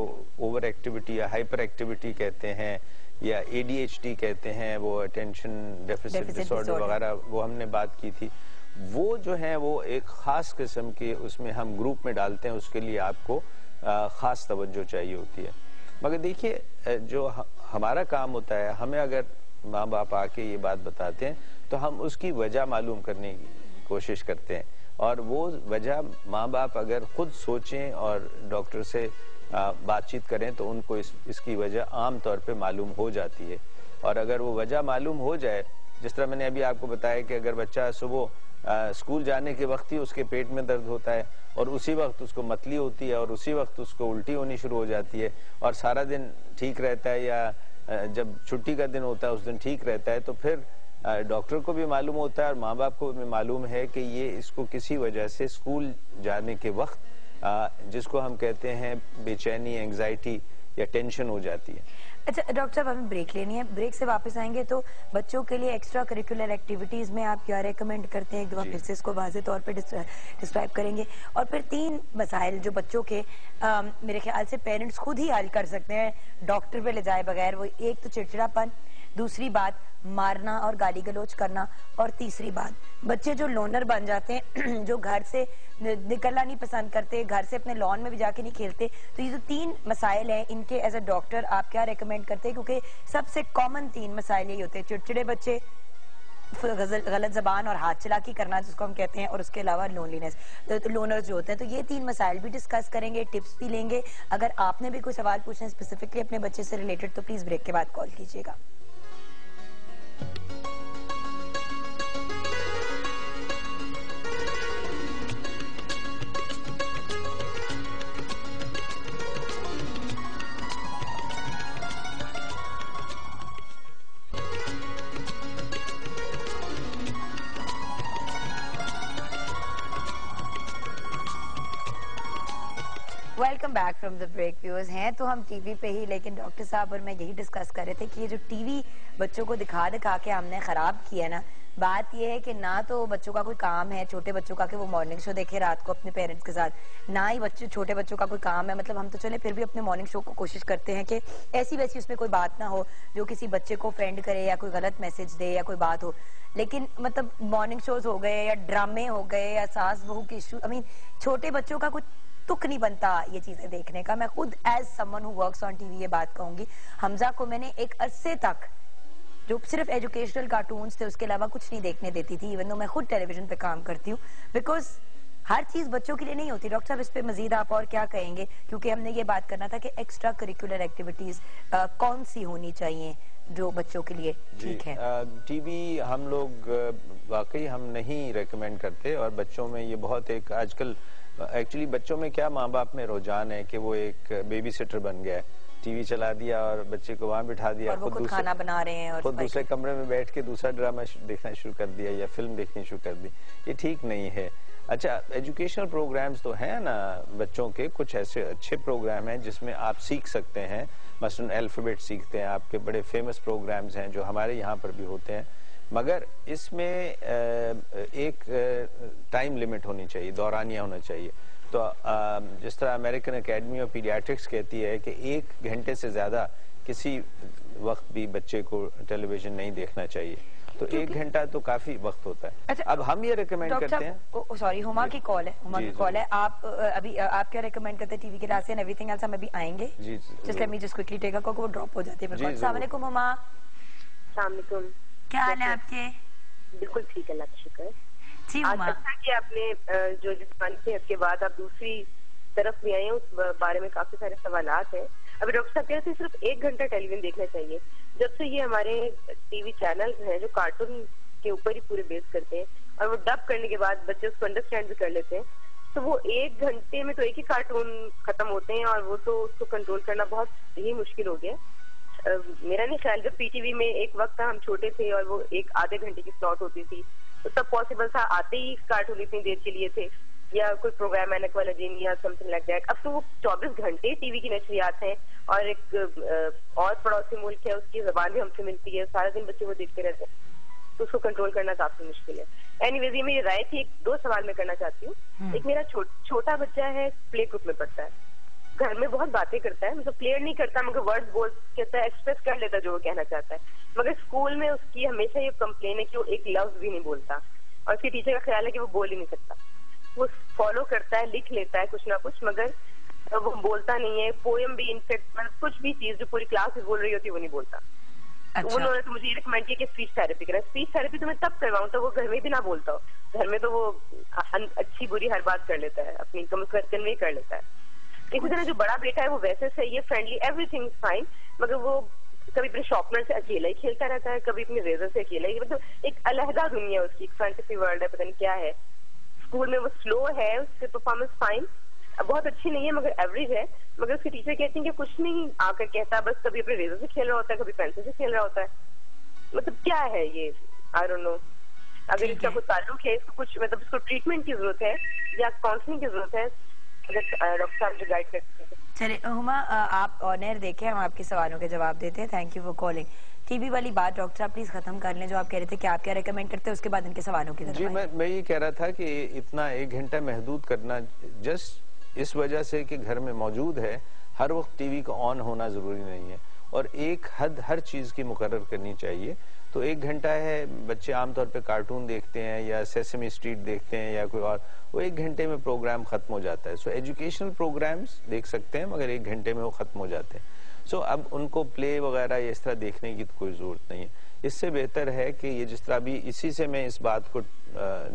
ओवर एक्टिविटी या हाइपर एक्टिविटी कहते हैं, या ADHD कहते हैं, वो अटेंशन डेफिसिट डिसऑर्डर वगैरह, वो हमने बात की थी। वो जो है वो एक ख़ास किस्म के उसमें हम ग्रुप में डालते हैं, उसके लिए आपको ख़ास तवज्जो चाहिए होती है। मगर देखिए, जो हमारा काम होता है, हमें अगर माँ बाप आके ये बात बताते हैं तो हम उसकी वजह मालूम करने की कोशिश करते हैं, और वो वजह माँ बाप अगर खुद सोचें और डॉक्टर से बातचीत करें तो उनको इसकी वजह आम तौर पे मालूम हो जाती है। और अगर वो वजह मालूम हो जाए, जिस तरह मैंने अभी आपको बताया कि अगर बच्चा सुबह स्कूल जाने के वक्त ही उसके पेट में दर्द होता है और उसी वक्त उसको मतली होती है और उसी वक्त उसको उल्टी होनी शुरू हो जाती है और सारा दिन ठीक रहता है, या जब छुट्टी का दिन होता है उस दिन ठीक रहता है, तो फिर डॉक्टर को भी मालूम होता है और माँ बाप को भी मालूम है कि ये इसको किसी वजह से स्कूल जाने के वक्त जिसको हम कहते हैं बेचैनी, एंग्जाइटी या टेंशन हो जाती है। अच्छा डॉक्टर साहब, हमें ब्रेक लेनी है, ब्रेक से वापस आएंगे तो बच्चों के लिए एक्स्ट्रा करिकुलर एक्टिविटीज में आप क्या रेकमेंड करते हैं? एक दफा फिर से इसको वाज़े तौर पे डिस्क्राइब करेंगे। और फिर 3 मसाइल जो बच्चों के मेरे ख्याल से पेरेंट्स खुद ही हल कर सकते हैं डॉक्टर पे ले जाए बगैर। वो एक तो चिड़चिड़ापन, दूसरी बात मारना और गाली गलौज करना, और तीसरी बात बच्चे जो लोनर बन जाते हैं जो घर से निकलना नहीं पसंद करते, घर से अपने लॉन में भी जाके नहीं खेलते। तो ये जो 3 मसाइल हैं, इनके एज अ डॉक्टर आप क्या रेकमेंड करते हैं? क्योंकि सबसे कॉमन 3 मसाइल यही होते हैं, चिड़चिड़े बच्चे, गलत जबान और हाथ चलाकी करना जिसको हम कहते हैं, और उसके अलावा लोनलीनेस, तो लोनर्स जो होते हैं। तो ये 3 मसाइल भी डिस्कस करेंगे, टिप्स भी लेंगे। अगर आपने भी कोई सवाल पूछना है स्पेसिफिकली अपने बच्चे से रिलेटेड तो प्लीज ब्रेक के बाद कॉल कीजिएगा। Welcome back from the break. Viewers हैं तो हम टीवी पे ही, लेकिन डॉक्टर साहब और मैं यही डिस्कस कर रहे थे कि ये जो टीवी बच्चों को दिखा दिखा के हमने खराब किया ना, बात ये है कि ना तो बच्चों का कोई काम है छोटे बच्चों का कि वो मॉर्निंग शो देखे रात को अपने पेरेंट्स के साथ, ना ही बच्चे छोटे बच्चों का कोई काम है। मतलब हम तो चले फिर भी अपने मॉर्निंग शो को कोशिश करते हैं कि ऐसी वैसी उसमें कोई बात ना हो जो किसी बच्चे को ऑफेंड करे या कोई गलत मैसेज दे या कोई बात हो। लेकिन मतलब मॉर्निंग शोज हो गए या ड्रामे हो गए या सास बहू के इशू, आई मीन छोटे बच्चों का कुछ तुक नहीं बनता ये चीजें देखने का। मैं खुद as someone who works on TV ये बात कहूंगी, हमजा को मैंने एक अरसे तक जो सिर्फ एजुकेशनल कार्टून्स थे उसके अलावा कुछ नहीं देखने देती थी, इवन दो मैं खुद टेलीविजन पे काम करती हूँ, बिकॉज हर चीज बच्चों के लिए नहीं होती। डॉक्टर साहब इस पे मजीद आप और क्या कहेंगे? क्योंकि हमने ये बात करना था कि एक्स्ट्रा करिकुलर एक्टिविटीज कौन सी होनी चाहिए जो बच्चों के लिए ठीक है। टीवी हम लोग वाकई हम नहीं रेकमेंड करते, और बच्चों में ये बहुत एक आजकल एक्चुअली बच्चों में क्या माँ बाप में रुझान है कि वो एक बेबी सिटर बन गया है, टीवी चला दिया और बच्चे को वहां बिठा दिया, और खुद खाना बना रहे हैं और खुद दूसरे कमरे में बैठ के दूसरा ड्रामा देखना शुरू कर दिया या फिल्म देखनी शुरू कर दी। ये ठीक नहीं है। अच्छा, एजुकेशनल प्रोग्राम्स तो हैं ना बच्चों के, कुछ ऐसे अच्छे प्रोग्राम हैं जिसमें आप सीख सकते हैं, मसलन अल्फाबेट सीखते हैं, आपके बड़े फेमस प्रोग्राम्स हैं जो हमारे यहाँ पर भी होते हैं, मगर इसमें एक टाइम लिमिट होनी चाहिए, दौरानिया होना चाहिए। तो जिस तरह अमेरिकन एकेडमी ऑफ पीडियाट्रिक्स कहती है कि 1 घंटे से ज्यादा किसी वक्त भी बच्चे को टेलीविजन नहीं देखना चाहिए, तो 1 घंटा तो काफी वक्त होता है। अच्छा, अब हम ये रिकमेंड करते हैं, सॉरी हुमा की कॉल है, हुमा की कॉल है, आप अभी आप क्या रिकमेंड करते हैं टीवी के लास्ट एंड एवरीथिंग एल्स? हम अभी आएंगे, just let me just quickly take a call, वो ड्रॉप हो जाती है। अस्सलाम वालेकुम हुमा। अस्सलाम वालेकुम, क्या हाल है आपके? बिल्कुल ठीक है, अल्लाह का शुक्र। जी आज हुमा, अच्छा कि आपने जो जिस्मानी सेहत के बाद आप दूसरी तरफ भी आए हैं, उस बारे में काफी सारे सवालात हैं। अभी डॉक्टर साहब कहते हैं सिर्फ 1 घंटा टेलीविजन देखना चाहिए। जब से ये हमारे टीवी चैनल्स हैं जो कार्टून के ऊपर ही पूरे बेस करते हैं और वो डब करने के बाद बच्चे उसको अंडरस्टैंड भी कर लेते हैं, तो वो 1 घंटे में तो एक ही कार्टून खत्म होते हैं और वो तो उसको कंट्रोल करना बहुत ही मुश्किल हो गया। मेरा नहीं ख्याल, जब पीटीवी में एक वक्त था हम छोटे थे और वो 1 आधे घंटे की स्लॉट होती थी, तो तब पॉसिबल था, आते ही कार्टून इतनी देर के लिए थे, या कोई प्रोग्राम है एक्वालजीन या समथिंग लाइक दैट। अब तो वो 24 घंटे टीवी की नशरियात हैं और एक और पड़ोसी मुल्क है उसकी जबान भी हमसे मिलती है, सारा दिन बच्चे वो देखते रहते हैं, तो उसको कंट्रोल करना काफी मुश्किल है। एनीवेज ये मेरी राय थी। एक 2 सवाल मैं करना चाहती हूँ। एक मेरा छोटा बच्चा है, प्ले ग्रुप में पढ़ता है, घर में बहुत बातें करता है, मतलब क्लियर नहीं करता मगर वर्ड्स बोल कहता है, एक्सप्रेस कर लेता जो वो कहना चाहता है, मगर स्कूल में उसकी हमेशा ये कंप्लेन है कि वो एक लफ्ज भी नहीं बोलता और उसके टीचर का ख्याल है कि वो बोल ही नहीं सकता। वो फॉलो करता है, लिख लेता है कुछ ना कुछ, मगर वो बोलता नहीं है। पोएम भी इनफेक्ट कुछ भी चीज जो पूरी क्लास में बोल रही होती है वो नहीं बोलता। अच्छा। उन्होंने तो मुझे ये रिकमेंड किया कि स्पीच थेरेपी करें। स्पीच थेरेपी तो मैं तब करवाऊँ तो वो घर में भी ना बोलता हो, घर में तो वो अच्छी बुरी हर बात कर लेता है, अपनी कन्वे कर लेता है। इसी तरह जो बड़ा बेटा है वो वैसे सही है, फ्रेंडली, एवरीथिंग फाइन, मगर वो कभी अपने शॉर्पनर से अकेला ही खेलता रहता है, कभी अपने रेजर से अकेला ही, मतलब एक अलहदा दुनिया उसकी, एक फैंटेसी वर्ल्ड है, पता नहीं क्या है। स्कूल में वो स्लो है, उसकी परफॉर्मेंस फाइन, बहुत अच्छी नहीं है मगर एवरेज है, मगर उसके टीचर कहती हैं कि कुछ नहीं आकर कहता, बस कभी अपने रेजर से खेल रहा होता है, कभी पेंसिल से खेल रहा होता है। मतलब क्या है ये, आई डोंट नो। अगर इसका कोई ताल्लुक है, इसको कुछ मतलब इसको ट्रीटमेंट की जरूरत है या काउंसलिंग की जरूरत है, डॉक्टर साहब जो गाइड करते हैं। चलिए हुमा, आप ऑन एयर देखें, हम आपके सवालों के जवाब देते हैं। Thank you for calling. TV वाली बात डॉक्टर साहब प्लीज खत्म कर लें, जो आप कह रहे थे कि आप क्या रेकमेंड करते हैं, उसके बाद इनके सवालों की तरफ। जी, मैं ये कह रहा था कि इतना 1 घंटा महदूद करना जस्ट इस वजह से कि घर में मौजूद है, हर वक्त टीवी का ऑन होना जरूरी नहीं है और एक हद हर चीज की मुकर्रर करनी चाहिए। तो 1 घंटा है, बच्चे आमतौर पे कार्टून देखते हैं या सेसमी स्ट्रीट देखते हैं या कोई और, वो 1 घंटे में प्रोग्राम खत्म हो जाता है। सो एजुकेशनल प्रोग्राम्स देख सकते हैं मगर 1 घंटे में वो खत्म हो जाते हैं। सो अब उनको प्ले वगैरह या इस तरह देखने की तो कोई जरूरत नहीं है। इससे बेहतर है कि ये जिस तरह भी, इसी से मैं इस बात को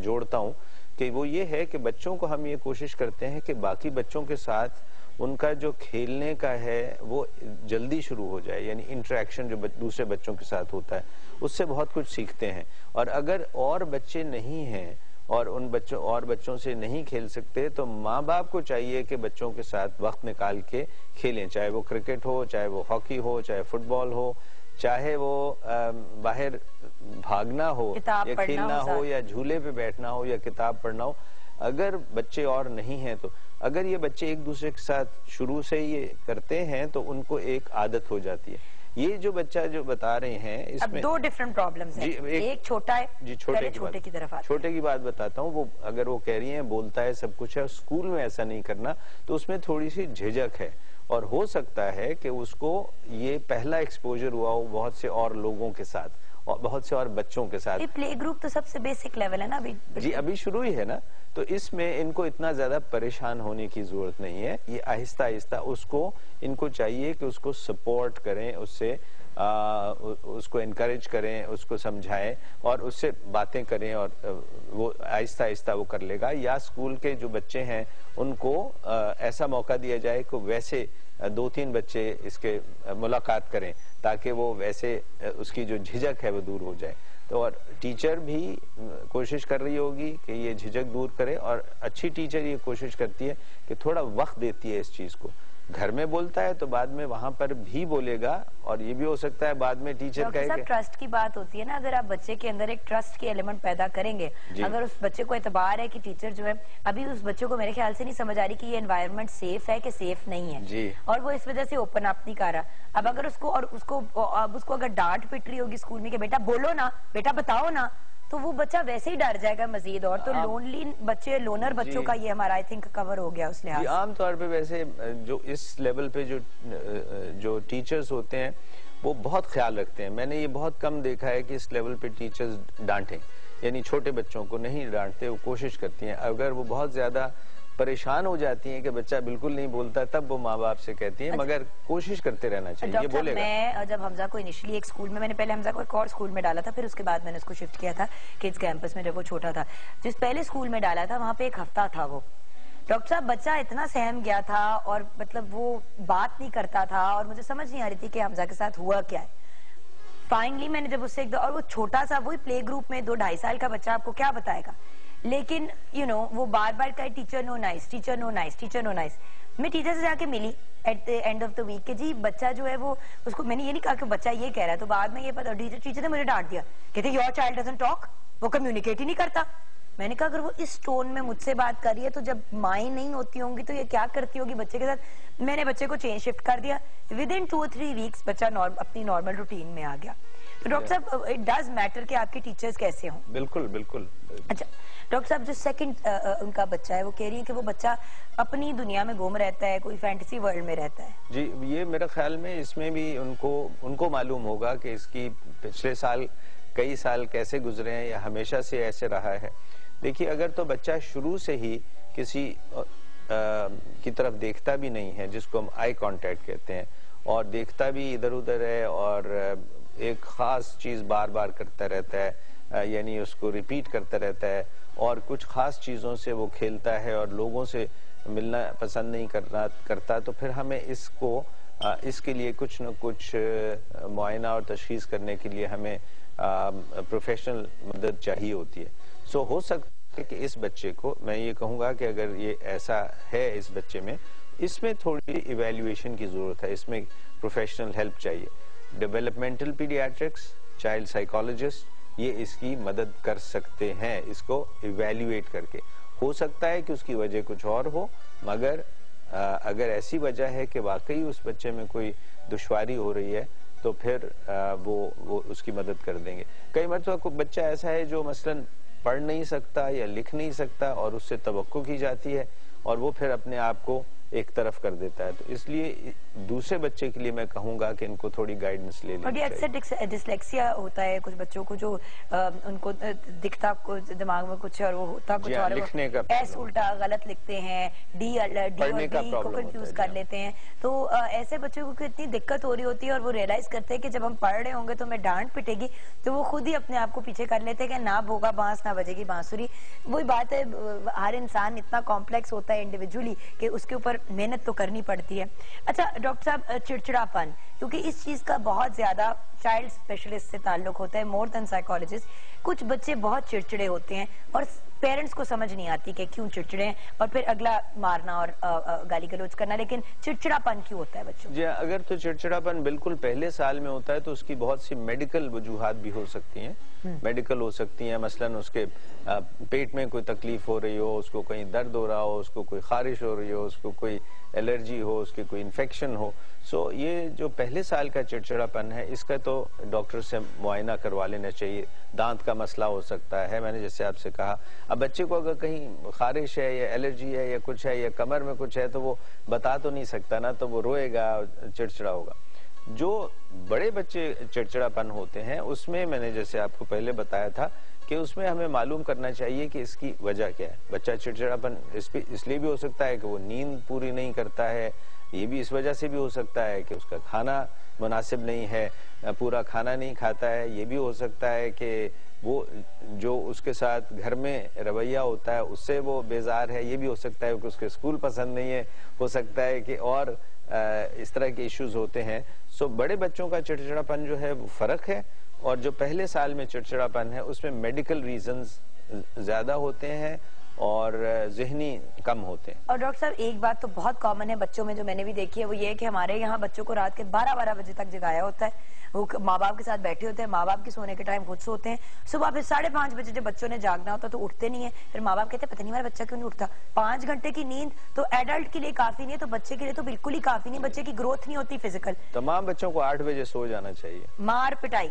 जोड़ता हूँ कि वो ये है कि बच्चों को हम ये कोशिश करते हैं कि बाकी बच्चों के साथ उनका जो खेलने का है वो जल्दी शुरू हो जाए, यानी इंटरेक्शन जो दूसरे बच्चों के साथ होता है उससे बहुत कुछ सीखते हैं। और अगर और बच्चे नहीं हैं और उन बच्चों से नहीं खेल सकते तो माँ बाप को चाहिए कि बच्चों के साथ वक्त निकाल के खेलें, चाहे वो क्रिकेट हो, चाहे वो हॉकी हो, चाहे फुटबॉल हो, चाहे वो बाहर भागना हो या खेलना हो या झूले पे बैठना हो या किताब पढ़ना हो। अगर बच्चे और नहीं हैं तो अगर ये बच्चे एक दूसरे के साथ शुरू से ये करते हैं तो उनको एक आदत हो जाती है। ये जो बच्चा जो बता रहे हैं इसमें 2 डिफरेंट प्रॉब्लम्स हैं। एक छोटा है जी, छोटे की तरफ छोटे की बात बताता हूँ। वो अगर वो कह रही है बोलता है सब कुछ है, स्कूल में ऐसा नहीं करना, तो उसमें थोड़ी सी झिझक है और हो सकता है कि उसको ये पहला एक्सपोजर हुआ हो बहुत से और लोगों के साथ और बहुत से और बच्चों के साथ। प्ले ग्रुप तो सबसे बेसिक लेवल है ना अभी। जी, अभी शुरू ही है ना, तो इसमें इनको इतना ज्यादा परेशान होने की जरूरत नहीं है। ये आहिस्ता आहिस्ता उसको, इनको चाहिए कि उसको सपोर्ट करें, उससे उसको एनकरेज करें, उसको समझाएं और उससे बातें करें और वो आहिस्ता आहिस्ता वो कर लेगा। या स्कूल के जो बच्चे हैं उनको ऐसा मौका दिया जाए कि वैसे 2-3 बच्चे इसके मुलाकात करें ताकि वो वैसे उसकी जो झिझक है वो दूर हो जाए। तो और टीचर भी कोशिश कर रही होगी कि ये झिझक दूर करे और अच्छी टीचर ये कोशिश करती है कि थोड़ा वक्त देती है इस चीज को। घर में बोलता है तो बाद में वहां पर भी बोलेगा और ये भी हो सकता है बाद में टीचर कहे। ट्रस्ट की बात होती है ना, अगर आप बच्चे के अंदर एक ट्रस्ट की एलिमेंट पैदा करेंगे, अगर उस बच्चे को एतबार है कि टीचर जो है, अभी उस बच्चे को मेरे ख्याल से नहीं समझ आ रही कि ये एनवायरनमेंट सेफ है कि सेफ नहीं है जी। और वो इस वजह से ओपन अप नहीं कर रहा। अब अगर उसको अगर डांट पिट रही होगी स्कूल में कि बेटा बोलो ना, बेटा बताओ ना, तो वो बच्चा वैसे ही डर जाएगा मजीद। और तो लोनली बच्चे, लोनर बच्चों का ये हमारा आई थिंक कवर हो गया उस लिहाज से। आमतौर पे वैसे जो इस लेवल पे जो टीचर्स होते हैं वो बहुत ख्याल रखते हैं। मैंने ये बहुत कम देखा है कि इस लेवल पे टीचर्स डांटें, यानी छोटे बच्चों को नहीं डांटते, वो कोशिश करती हैं। अगर वो बहुत ज्यादा परेशान हो जाती हैं कि बच्चा बिल्कुल नहीं बोलता तब वो माँ बाप से कहती हैं, मगर कोशिश करते रहना चाहिए। ये बोलेगा। मैं जब हमजा को इनिशियली एक स्कूल में, मैंने पहले हमजा को एक और स्कूल में डाला था, फिर उसके बाद मैंने उसको शिफ्ट किया था किड्स कैंपस में जब वो छोटा था। जिस पहले स्कूल में डाला था वहाँ पे 1 हफ्ता था वो, डॉक्टर साहब बच्चा इतना सहम गया था और मतलब वो बात नहीं करता था और मुझे समझ नहीं आ रही थी कि हमजा के साथ हुआ क्या है। फाइनली मैंने जब उससे और वो छोटा सा वही प्ले ग्रुप में 2-2.5 साल का बच्चा आपको क्या बताएगा, लेकिन वो बार बार कहे teacher no nice, teacher no nice, teacher no nice. मैं टीचर से जाके मिली at the end of the week K G बच्चा जो है वो, उसको मैंने ये नहीं कहा कि बच्चा ये कह रहा है, तो बाद में ये पता टीचर ने मुझे डांट दिया, कहते योर चाइल्ड डजंट टॉक, वो कम्युनिकेट ही नहीं करता। मैंने कहा अगर वो इस टोन में मुझसे बात कर रही है तो जब माँ नहीं होती होंगी तो ये क्या करती होगी बच्चे के साथ। मैंने बच्चे को चेंज शिफ्ट कर दिया, विद इन 2 और 3 वीक्स बच्चा अपनी नॉर्मल रूटीन में आ गया। तो डॉक्टर साहब इट डज मैटर कि आपके टीचर्स कैसे हों। बिल्कुल बिल्कुल। अच्छा डॉक्टर साहब, जो सेकंड उनका बच्चा है वो कह रही है कि वो बच्चा अपनी दुनिया में गुम रहता है, कोई फैंटेसी वर्ल्ड में रहता है। जी, ये मेरे ख्याल में इसमें भी उनको मालूम होगा कि इसकी पिछले साल कई साल कैसे गुजरे हैं या हमेशा से ऐसे रहा है। देखिए, अगर तो बच्चा शुरू से ही किसी की तरफ देखता भी नहीं है, जिसको हम आई कांटेक्ट कहते हैं, और देखता भी इधर उधर है और एक खास चीज बार बार करता रहता है, यानी उसको रिपीट करता रहता है, और कुछ खास चीजों से वो खेलता है और लोगों से मिलना पसंद नहीं करता, तो फिर हमें इसके लिए कुछ न कुछ मुआयना और तशखीस करने के लिए हमें प्रोफेशनल मदद चाहिए होती है। सो हो सकता है कि इस बच्चे को, मैं ये कहूँगा कि अगर ये ऐसा है इस बच्चे में, इसमें थोड़ी इवैल्यूएशन की जरूरत है, इसमें प्रोफेशनल हेल्प चाहिए। डेवलपमेंटल पीडियाट्रिक्स, चाइल्ड साइकोलॉजिस्ट ये इसकी मदद कर सकते हैं, इसको इवैल्यूएट करके। हो सकता है कि उसकी वजह कुछ और हो, मगर अगर ऐसी वजह है कि वाकई उस बच्चे में कोई दुश्वारी हो रही है तो फिर वो उसकी मदद कर देंगे। कई मरतबा बच्चा ऐसा है जो मसलन पढ़ नहीं सकता या लिख नहीं सकता और उससे तवक्को की जाती है और वो फिर अपने आप को एक तरफ कर देता है, तो इसलिए दूसरे बच्चे के लिए मैं कहूंगा कि इनको थोड़ी गाइडेंस ले लेनी चाहिए। अक्सर डिस्लेक्सिया होता है कुछ बच्चों को, जो उनको दिखता कुछ दिमाग में कुछ और वो होता कुछ और, लिखने का एस उल्टा गलत लिखते हैं, डी और डी को कंफ्यूज कर लेते हैं। तो ऐसे बच्चों को इतनी दिक्कत हो रही होती है और वो रियलाइज करते हैं कि जब हम पढ़ रहे होंगे तो हमें डांट पिटेगी, तो वो खुद ही अपने आप को पीछे कर लेते हैं कि ना भोगा बांस ना बजेगी बांसुरी। वही बात है, हर इंसान इतना कॉम्प्लेक्स होता है इंडिविजुअली कि उसके ऊपर मेहनत तो करनी पड़ती है। अच्छा डॉक्टर साहब, चिड़चिड़ापन, क्योंकि इस चीज का बहुत ज्यादा चाइल्ड स्पेशलिस्ट से ताल्लुक होता है मोर देन साइकोलॉजिस्ट। कुछ बच्चे बहुत चिड़चिड़े होते हैं और पेरेंट्स को समझ नहीं आती कि क्यों चिड़चिड़े हैं, और फिर अगला मारना और गाली गलौज करना, लेकिन चिड़चिड़ापन क्यों होता है बच्चों? जी, अगर तो चिड़चिड़ापन बिल्कुल पहले साल में होता है तो उसकी बहुत सी मेडिकल वजूहात भी हो सकती हैं। मेडिकल हो सकती हैं, मसलन उसके पेट में कोई तकलीफ हो रही हो, उसको कहीं दर्द हो रहा हो, उसको कोई खारिश हो रही हो, उसको कोई एलर्जी हो, उसके कोई इन्फेक्शन हो। सो ये जो पहले साल का चिड़चिड़ापन है, इसका तो डॉक्टर से मुआयना करवा लेना चाहिए। दांत का मसला हो सकता है, मैंने जैसे आपसे कहा। अब बच्चे को अगर कहीं खारिश है या एलर्जी है या कुछ है या कमर में कुछ है तो वो बता तो नहीं सकता ना, तो वो रोएगा, चिड़चिड़ा होगा। जो बड़े बच्चे चिड़चिड़ापन होते हैं उसमें मैंने जैसे आपको पहले बताया था कि उसमें हमें मालूम करना चाहिए कि इसकी वजह क्या है। बच्चा चिड़चिड़ापन इसलिए भी हो सकता है कि वो नींद पूरी नहीं करता है, ये भी इस वजह से भी हो सकता है कि उसका खाना मुनासिब नहीं है, पूरा खाना नहीं खाता है, ये भी हो सकता है कि वो जो उसके साथ घर में रवैया होता है उससे वो बेजार है, ये भी हो सकता है कि उसके स्कूल पसंद नहीं है, हो सकता है कि और इस तरह के इश्यूज होते हैं। सो बड़े बच्चों का चिड़चिड़ापन जो है वो फर्क है, और जो पहले साल में चिड़चिड़ापन है उसमें मेडिकल रीजंस ज्यादा होते हैं और ज़हनी कम होते हैं। और डॉक्टर साहब, एक बात तो बहुत कॉमन है बच्चों में जो मैंने भी देखी है, वो ये है कि हमारे यहाँ बच्चों को रात के 12-12 बजे तक जगाया होता है। वो माँ बाप के साथ बैठे होते हैं, माँ बाप के सोने के टाइम खुद सोते हैं, सुबह फिर 5:30 बजे जब बच्चों ने जागना होता तो उठते नहीं है। फिर माँ बाप कहते हैं पता नहीं हमारा बच्चा क्यों नहीं उठता। 5 घंटे की नींद तो एडल्ट के लिए काफी नहीं है, तो बच्चे के लिए तो बिल्कुल ही काफी नहीं। बच्चे की ग्रोथ नहीं होती फिजिकल। तमाम बच्चों को 8 बजे सो जाना चाहिए। मार पिटाई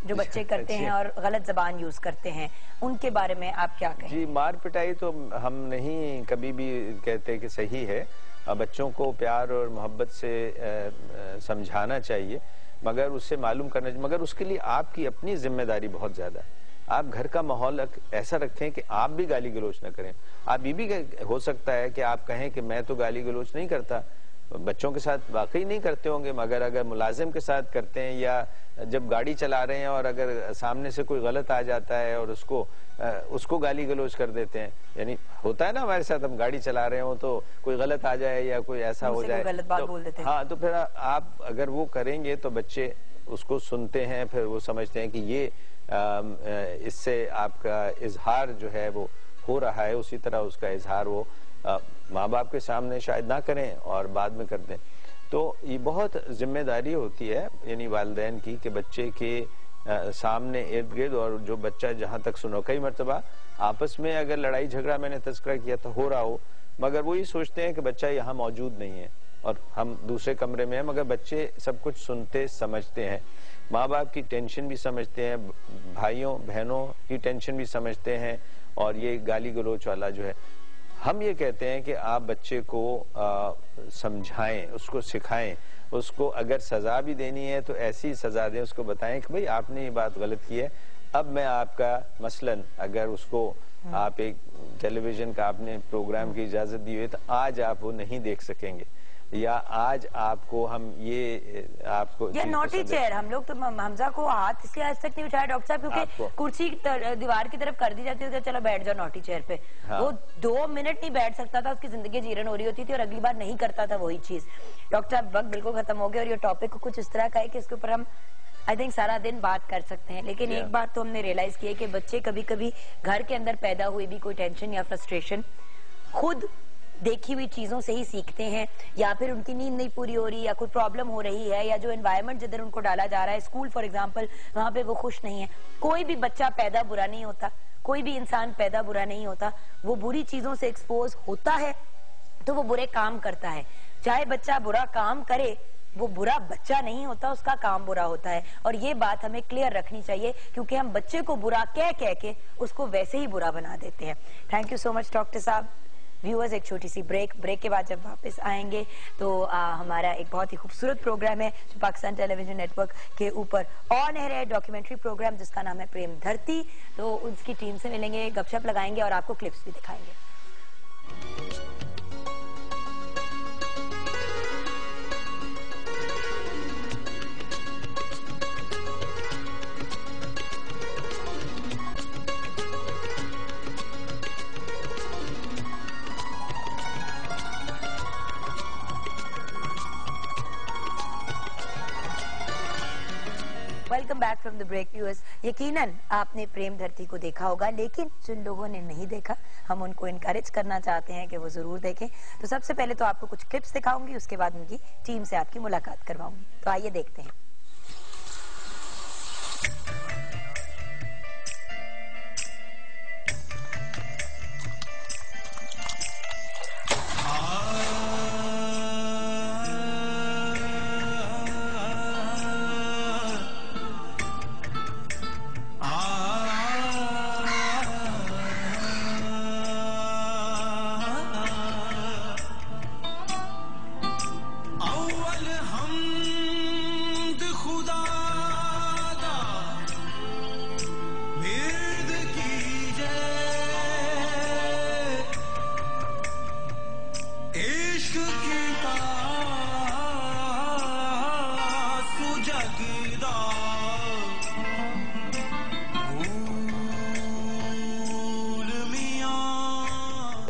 जो बच्चे करते हैं और गलत जबान यूज करते हैं, उनके बारे में आप क्या कहें? जी, मार पिटाई तो हम नहीं कभी भी कहते कि सही है। बच्चों को प्यार और मोहब्बत से समझाना चाहिए, मगर उससे मालूम करना चाहिए, मगर उसके लिए आपकी अपनी जिम्मेदारी बहुत ज्यादा है। आप घर का माहौल ऐसा रखें कि आप भी गाली गलौज न करें। आप ये भी हो सकता है कि आप कहें कि मैं तो गाली गलौज नहीं करता, बच्चों के साथ वाकई नहीं करते होंगे, मगर अगर मुलाजिम के साथ करते हैं या जब गाड़ी चला रहे हैं और अगर सामने से कोई गलत आ जाता है और उसको गाली गलौज कर देते हैं। यानी होता है ना हमारे साथ, हम गाड़ी चला रहे हो तो कोई गलत आ जाए या कोई ऐसा हो जाए, गलत बात बोल देते हैं। हाँ, तो फिर आप अगर वो करेंगे तो बच्चे उसको सुनते हैं, फिर वो समझते हैं कि ये इससे आपका इजहार जो है वो हो रहा है, उसी तरह उसका इजहार वो माँ बाप के सामने शायद ना करें और बाद में कर दें। तो ये बहुत जिम्मेदारी होती है यानी वालिदैन की कि बच्चे के सामने इर्द गिर्द, और जो बच्चा जहां तक सुनो, कई मरतबा आपस में अगर लड़ाई झगड़ा मैंने तस्करा किया तो हो रहा हो, मगर वो ये सोचते हैं कि बच्चा यहाँ मौजूद नहीं है और हम दूसरे कमरे में हैं, मगर बच्चे सब कुछ सुनते समझते हैं, माँ बाप की टेंशन भी समझते हैं, भाइयों बहनों की टेंशन भी समझते हैं, और ये गाली गलोच वाला जो है, हम ये कहते हैं कि आप बच्चे को समझाएं, उसको सिखाएं, उसको अगर सजा भी देनी है तो ऐसी सजा दें, उसको बताएं कि भाई आपने ये बात गलत की है, अब मैं आपका मसलन अगर उसको आप एक टेलीविजन का आपने प्रोग्राम की इजाजत दी हुई तो आज आप वो नहीं देख सकेंगे, या आज आपको हम ये आपको या नॉटी चेयर, हम लोग तो हमजा को हाथ इसलिए आज तक नहीं उठाया डॉक्टर साहब क्योंकि कुर्सी दीवार की तरफ कर दी जाती है, चलो बैठ जाओ नॉटी चेयर पे। हाँ। वो 2 मिनट नहीं बैठ सकता था, उसकी जिंदगी जीरन हो रही होती थी और अगली बार नहीं करता था वही चीज। डॉक्टर साहब वक्त बिल्कुल खत्म हो गया और ये टॉपिक कुछ इस तरह का है कि इसके ऊपर हम आई थिंक सारा दिन बात कर सकते हैं, लेकिन एक बात तो हमने रियलाइज की है कि बच्चे कभी कभी घर के अंदर पैदा हुई भी कोई टेंशन या फ्रस्ट्रेशन खुद देखी हुई चीजों से ही सीखते हैं, या फिर उनकी नींद नहीं पूरी हो रही या कोई प्रॉब्लम हो रही है, या जो एनवायरनमेंट जिधर उनको डाला जा रहा है, स्कूल फॉर एग्जांपल, वहां पे वो खुश नहीं है। कोई भी बच्चा पैदा बुरा नहीं होता, कोई भी इंसान पैदा बुरा नहीं होता, वो बुरी चीजों से एक्सपोज होता है तो वो बुरे काम करता है। चाहे बच्चा बुरा काम करे, वो बुरा बच्चा नहीं होता, उसका काम बुरा होता है, और ये बात हमें क्लियर रखनी चाहिए क्योंकि हम बच्चे को बुरा कह के उसको वैसे ही बुरा बना देते हैं। Thank you so much doctor साहब। व्यूअर्स, एक छोटी सी ब्रेक के बाद जब वापस आएंगे तो हमारा एक बहुत ही खूबसूरत प्रोग्राम है जो पाकिस्तान टेलीविजन नेटवर्क के ऊपर ऑन एयर है, डॉक्यूमेंट्री प्रोग्राम जिसका नाम है प्रेम धरती। तो उसकी टीम से मिलेंगे, गपशप लगाएंगे और आपको क्लिप्स भी दिखाएंगे। Welcome back from the break viewers. यकीनन आपने प्रेम धरती को देखा होगा, लेकिन जिन लोगों ने नहीं देखा हम उनको इनकरेज करना चाहते हैं कि वो जरूर देखें। तो सबसे पहले तो आपको कुछ क्लिप्स दिखाऊंगी, उसके बाद उनकी टीम से आपकी मुलाकात करवाऊंगी। तो आइए देखते हैं।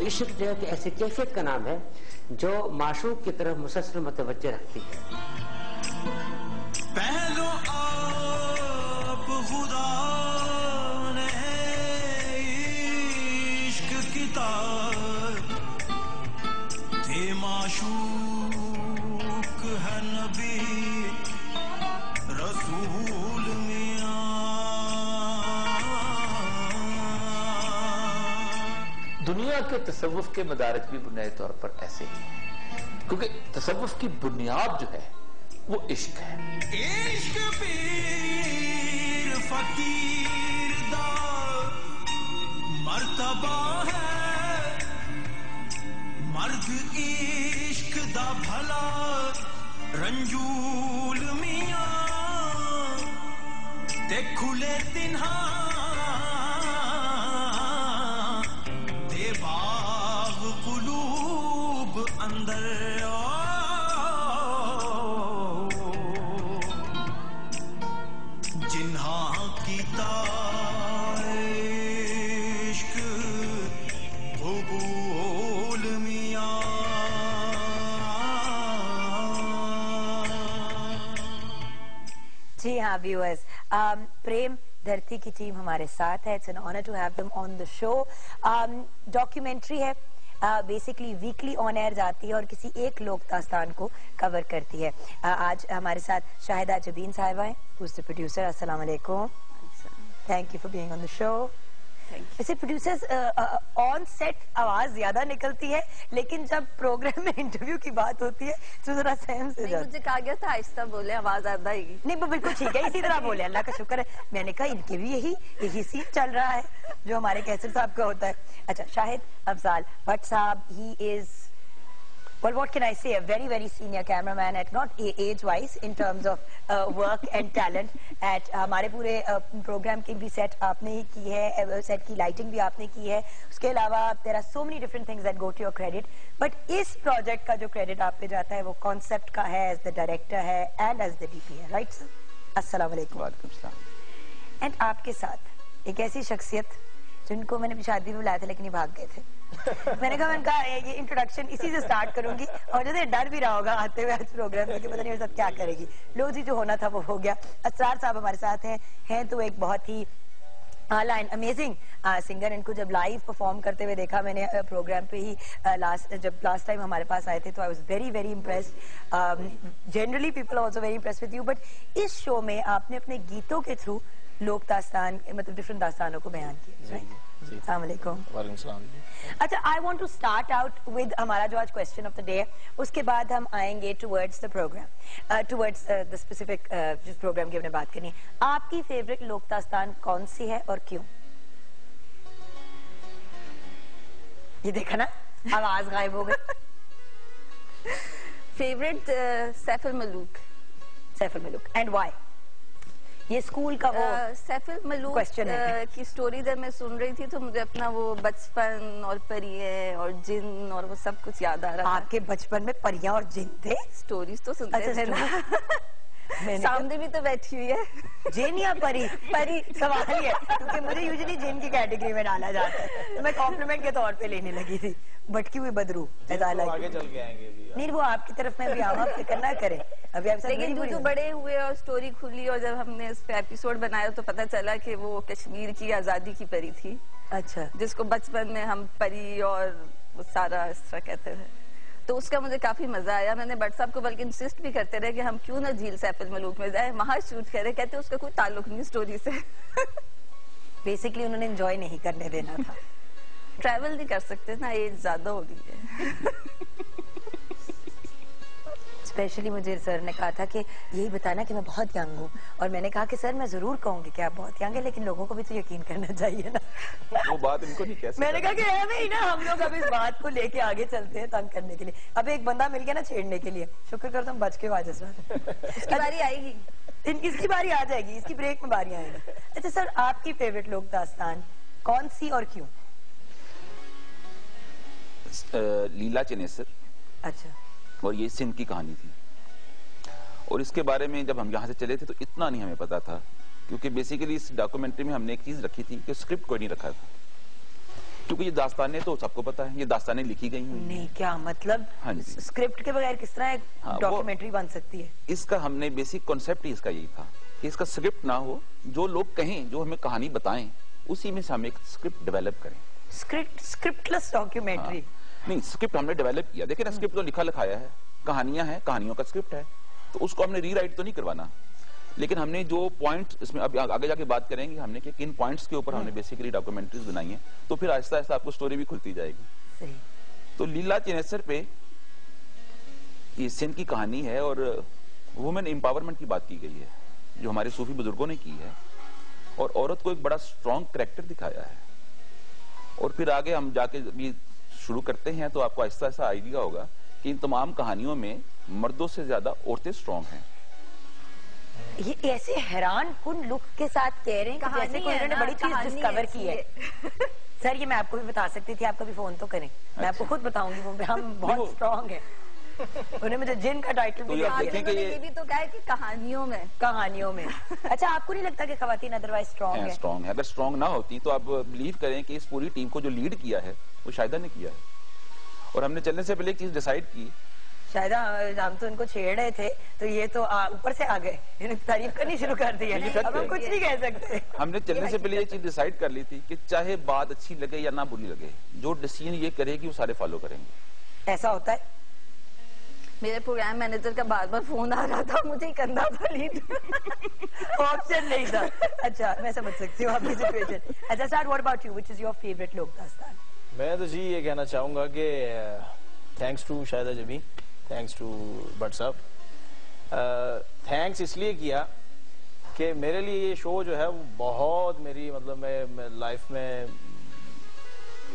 इश्क जो है कि ऐसी कैफियत का नाम है जो माशूक की तरफ मुसलसल मुतवज्जे रखती है। पहलो आप खुदा ने इश्क किताब थे, माशूक है नबी रसूल मियां। दुनिया के तसव्वुफ के मदारिज भी बुनियादी तौर पर ऐसे ही हैं, क्योंकि तसव्वुफ की बुनियाद जो है वो इश्क है। इश्क पीर फकीर दा मर्तबा है, मर्द इश्क दा भला रंजूल मियां ते खुले तिन्हा दे बाग कुलूब अंदर जिन्हा की इश्क भूगोल मियां। जी हाँ व्यूअर्स, प्रेम धरती की टीम हमारे साथ है। It's an honour to have them on the show. Documentary है बेसिकली वीकली ऑन एयर जाती है और किसी एक लोक दास्तान को कवर करती है। आज हमारे साथ शाहिदा जबीन साहिबा हैं, हु इज द प्रोड्यूसर। अस्सलाम वालेकुम, thank you for being on the show. वैसे प्रोड्यूसर्स ऑन सेट आवाज ज्यादा निकलती है, लेकिन जब प्रोग्राम में इंटरव्यू की बात होती है तो जरा सहम से जाता है। मुझे कहा गया था आहिस्ता बोले, आवाज ज्यादा आएगी। नहीं वो बिल्कुल ठीक है, इसी तरह बोले, अल्लाह का शुक्र है। मैंने कहा इनके भी यही सीन चल रहा है जो हमारे कैसर साहब का होता है। अच्छा, शाहिद अफजाल भट्ट साहब, he is well, what can I say? A very, very senior cameraman at not age wise in terms of work and talent. At हमारे पूरे प्रोग्राम की भी सेट आपने ही की है, सेट की लाइटिंग भी आपने की है। उसके अलावा there are so many different things that go to your credit. But इस प्रोजेक्ट का जो क्रेडिट आप पे जाता है वो कॉन्सेप्ट का है, as the director है and as the DP है, right sir? अस्सलाम वालेकुम। वालेकुम सलाम। एंड आपके साथ एक ऐसी शख्सियत जिनको मैंने शादी में बुलाया था लेकिन ये भाग गए थे। मैंने कहा ये इंट्रोडक्शन इसी से स्टार्ट करूंगी, और जैसे डर भी रहा होगा आते हुए आज प्रोग्राम में कि पता नहीं मेरे साथ क्या करेगी। लो जी, जो होना था वो हो गया। असरार साहब हमारे साथ हैं तो एक बहुत ही आला एंड अमेजिंग सिंगर। इनको जब लाइव परफॉर्म करते हुए देखा मैंने प्रोग्राम पे ही, जब लास्ट टाइम हमारे पास आए थे तो I was very very impressed. Generally people are also very impressed with you, but इस शो में आपने अपने गीतों के थ्रू लोक दास्तान, मतलब डिफरेंट दास्तानों को बयान किया। अस्सलाम वालेकुम। वालेकुम सलाम। अच्छा, I want to start out with हमारा जो आज क्वेश्चन ऑफ द डे है, उसके बाद हम आएंगे towards the programme, towards the specific जिस प्रोग्राम की हमने बात करनी है। आपकी फेवरेट लोक दास्तान कौन सी है और क्यों? ये देखा ना, आवाज गायब हो गई। Favourite Saiful Malook. Saiful Malook, and why? ये स्कूल का वो सैफुल मलूक की स्टोरी जब मैं सुन रही थी तो मुझे अपना वो बचपन और परियां और जिन और वो सब कुछ याद आ रहा था। आपके बचपन में परियां और जिन थे? स्टोरीज तो सुनते थे ना। सामने भी तो बैठी हुई है। जिन या परी? परी सवाल ही है, क्योंकि मुझे यूजुअली जिन की कैटेगरी में डाला जाता है, तो मैं कॉम्प्लीमेंट के तौर पे लेने लगी थी। भटकी हुई बदरू, आगे चल के आएंगे। नहीं, वो आपकी तरफ में भी आऊँ, फिक्र ना करें। अभी आप लेकिन जो बड़े हुए और स्टोरी खुली और जब हमने इस पे एपिसोड बनाया तो पता चला कि वो कश्मीर की आजादी की परी थी। अच्छा। जिसको बचपन में हम परी और सारा इस तरह कहते थे, तो उसका मुझे काफी मजा आया। मैंने भट्ट साहब को बल्कि इंसिस्ट भी करते रहे कि हम क्यों ना झील सैफुल मलूक में जाए, वहां शूट करें। कहते उसका कोई ताल्लुक नहीं स्टोरी से। बेसिकली उन्होंने एंजॉय नहीं करने देना था। ट्रैवल नहीं कर सकते ना, एज ज्यादा हो गई है। स्पेशली मुझे सर ने कहा था कि यही बताना कि मैं बहुत यंग हूँ, और मैंने कहा कि सर मैं जरूर कहूंगी कि आप बहुत यंग है, लेकिन लोगों को भी तो यकीन करना चाहिए ना। वो बात इनको नहीं कह सकते। मैंने कहा कि है भाई ना, हम लोग अब इस बात को लेके आगे चलते हैं तंग करने के लिए। अब एक बंदा मिल गया ना छेड़ने के लिए, शुक्र कर तुम बच के वाजह सर। इसकी बारी आएगी, इसकी बारी आ जाएगी, इसकी ब्रेक में बारी आएगी। अच्छा सर, आपकी फेवरेट लोक दास्तान कौन सी और क्यों? लीला चनेसर। अच्छा। और ये सिंध की कहानी थी, और इसके बारे में जब हम यहाँ से चले थे तो इतना नहीं हमें पता था, क्योंकि बेसिकली इस डॉक्यूमेंट्री में हमने एक चीज रखी थी कि स्क्रिप्ट कोई नहीं रखा था, क्योंकि ये दास्तानें तो सबको पता है, ये दास्तानें लिखी गई हुई। नहीं, क्या मतलब? हाँ जी। स्क्रिप्ट के बगैर किस तरह एक डॉक्यूमेंट्री बन सकती है? इसका हमने बेसिक कॉन्सेप्ट ही इसका यही था कि इसका स्क्रिप्ट ना हो, जो लोग कहें, जो हमें कहानी बताएं, उसी में से हम एक स्क्रिप्ट डेवलप करें। स्क्रिप्टलेस डॉक्यूमेंट्री? नहीं, स्क्रिप्ट हमने डेवलप किया। देखिए ना, स्क्रिप्ट तो लिखा लिखाया है, कहानियां हैं, कहानियों का स्क्रिप्ट है, तो उसको हमने रीराइट तो नहीं करवाना, लेकिन हमने जो पॉइंट इसमें अब आगे जाके बात करेंगे हमने कि किन पॉइंट्स के ऊपर हमने बेसिकली डॉक्यूमेंट्रीज बनाई है, तो फिर आहिस्ता आहिस्ता आपको स्टोरी भी खुलती जाएगी। सही। तो लीला चनेसर पे ये सिंध की कहानी है, और वुमेन एम्पावरमेंट की बात की गई है जो हमारे सूफी बुजुर्गों ने की है, और औरत को एक बड़ा स्ट्रॉन्ग कैरेक्टर दिखाया है। और फिर आगे हम जाके भी शुरू करते हैं तो आपको आहिस्ता आहिस्ता आइडिया होगा कि इन तमाम कहानियों में मर्दों से ज्यादा औरतें स्ट्रॉन्ग हैं। ये ऐसे हैरान कुन लुक के साथ कह रहे हैं कि जैसे कोई उन्होंने बड़ी चीज डिस्कवर की है। सर, ये मैं आपको भी बता सकती थी, आप कभी फोन तो करें। मैं आपको खुद बताऊंगी, हम बहुत स्ट्रॉन्ग हैं। उन्होंने मुझे जिन का टाइटल भी दिया। ये भी तो कहा है कि कहानियों में। अच्छा, आपको नहीं लगता कि खवातीन अदरवाइज स्ट्रॉन्ग है? स्ट्रॉन्ग है। अगर स्ट्रॉन्ग ना होती तो आप बिलीव करें कि इस पूरी टीम को जो लीड किया है वो शाहिदा ने किया है। और हमने चलने से पहले एक चीज डिसाइड की शायद हम तो इनको छेड़ रहे थे, तो ये तो ऊपर से आ गए, इन्होंने तारीफ करनी शुरू कर दी है। अब हम कुछ नहीं कह सकते। हमने चलने से पहले ये चीज डिसाइड कर ली थी कि चाहे बात अच्छी लगे या ना बुरी लगे, जो डिसीजन ये करेगी वो सारे फॉलो करेंगे। ऐसा होता है। मेरे प्रोग्राम मैनेजर का बार बार फोन आ रहा था, मुझे ही करना था लीड, ऑप्शन नहीं था। अच्छा, मैं समझ सकती हूँ आपकी सिचुएशन। अच्छा sir, what about you, which is your favourite लोक दास्तान? मैं तो जी ये कहना चाहूंगा कि थैंक्स टू शाहिदा जबी, थैंक्स टू भट्ट साहब। थैंक्स इसलिए किया कि मेरे लिए ये शो जो है वो बहुत मेरी मतलब मैं लाइफ में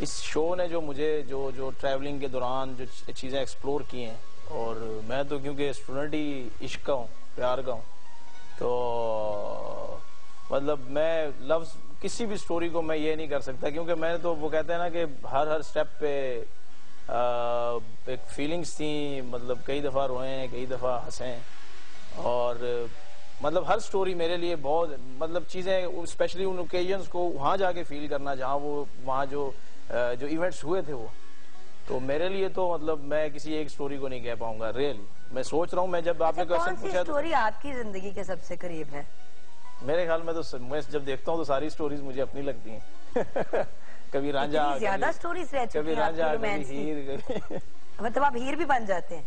इस शो ने जो मुझे जो ट्रैवलिंग के दौरान जो चीज़ें एक्सप्लोर की हैं, और मैं तो क्योंकि स्टूडेंट ही इश्क का हूँ, प्यार का हूँ, तो मतलब मैं लफ्ज़ किसी भी स्टोरी को मैं ये नहीं कर सकता, क्योंकि मैंने तो वो कहते हैं ना कि हर स्टेप पे एक फीलिंग्स थी, मतलब कई दफ़ा रोए हैं, कई दफ़ा हंसे हैं, और मतलब हर स्टोरी मेरे लिए बहुत मतलब चीज़ें, स्पेशली उन ओकेजन्स को वहाँ जाके फील करना जहाँ वहाँ जो इवेंट्स हुए थे वो, तो मेरे लिए तो मतलब मैं किसी एक स्टोरी को नहीं कह पाऊंगा रियली। मैं सोच रहा हूँ, मैं जब आपने क्वेश्चन पूछा, स्टोरी आपकी जिंदगी के सबसे करीब है? मेरे ख्याल में तो मैं जब देखता हूँ तो सारी स्टोरीज मुझे अपनी लगती हैं। कभी रांझा, ज्यादा स्टोरीज रह चुकी हैं, कभी रांझा, कभी हीर, मतलब आप हीर भी बन जाते हैं।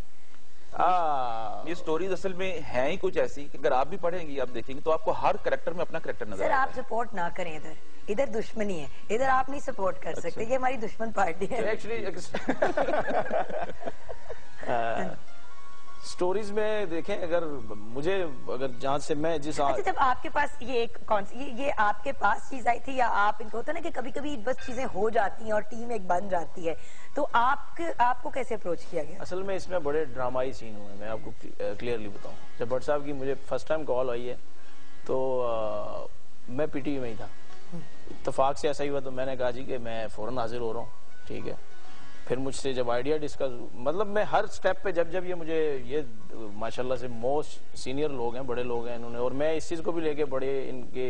ये स्टोरीज असल में है ही कुछ ऐसी कि अगर आप भी पढ़ेंगी, आप देखेंगे तो आपको हर कैरेक्टर में अपना कैरेक्टर नजर आएगा। सर आप सपोर्ट ना करें, इधर दुश्मनी है, इधर आप नहीं सपोर्ट कर सकते, ये हमारी दुश्मन पार्टी है। एक्चुअली स्टोरीज में देखें, अगर जहाँ से मैं जिस अच्छा, जब आपके पास ये आपके पास चीज आई थी, या आप इनको होता है ना कि कभी कभी बस चीजें हो जाती हैं और टीम एक बन जाती है, तो आपको कैसे अप्रोच किया गया? असल में इसमें बड़े ड्रामाई सीन हुए, मैं आपको क्लियरली बताऊं। जब भट्ट साहब की मुझे फर्स्ट टाइम कॉल आई है तो मैं पीटीवी में ही था, इत्तेफाक से ऐसा ही हुआ, तो मैंने कहा जी कि मैं फौरन हाजिर हो रहा हूँ, ठीक है। फिर मुझसे जब आइडिया डिस्कस, मतलब मैं हर स्टेप पे जब ये माशाल्लाह से मोस्ट सीनियर लोग हैं, बड़े लोग हैं इन्होंने, और मैं इस चीज़ को भी लेके बड़े इनके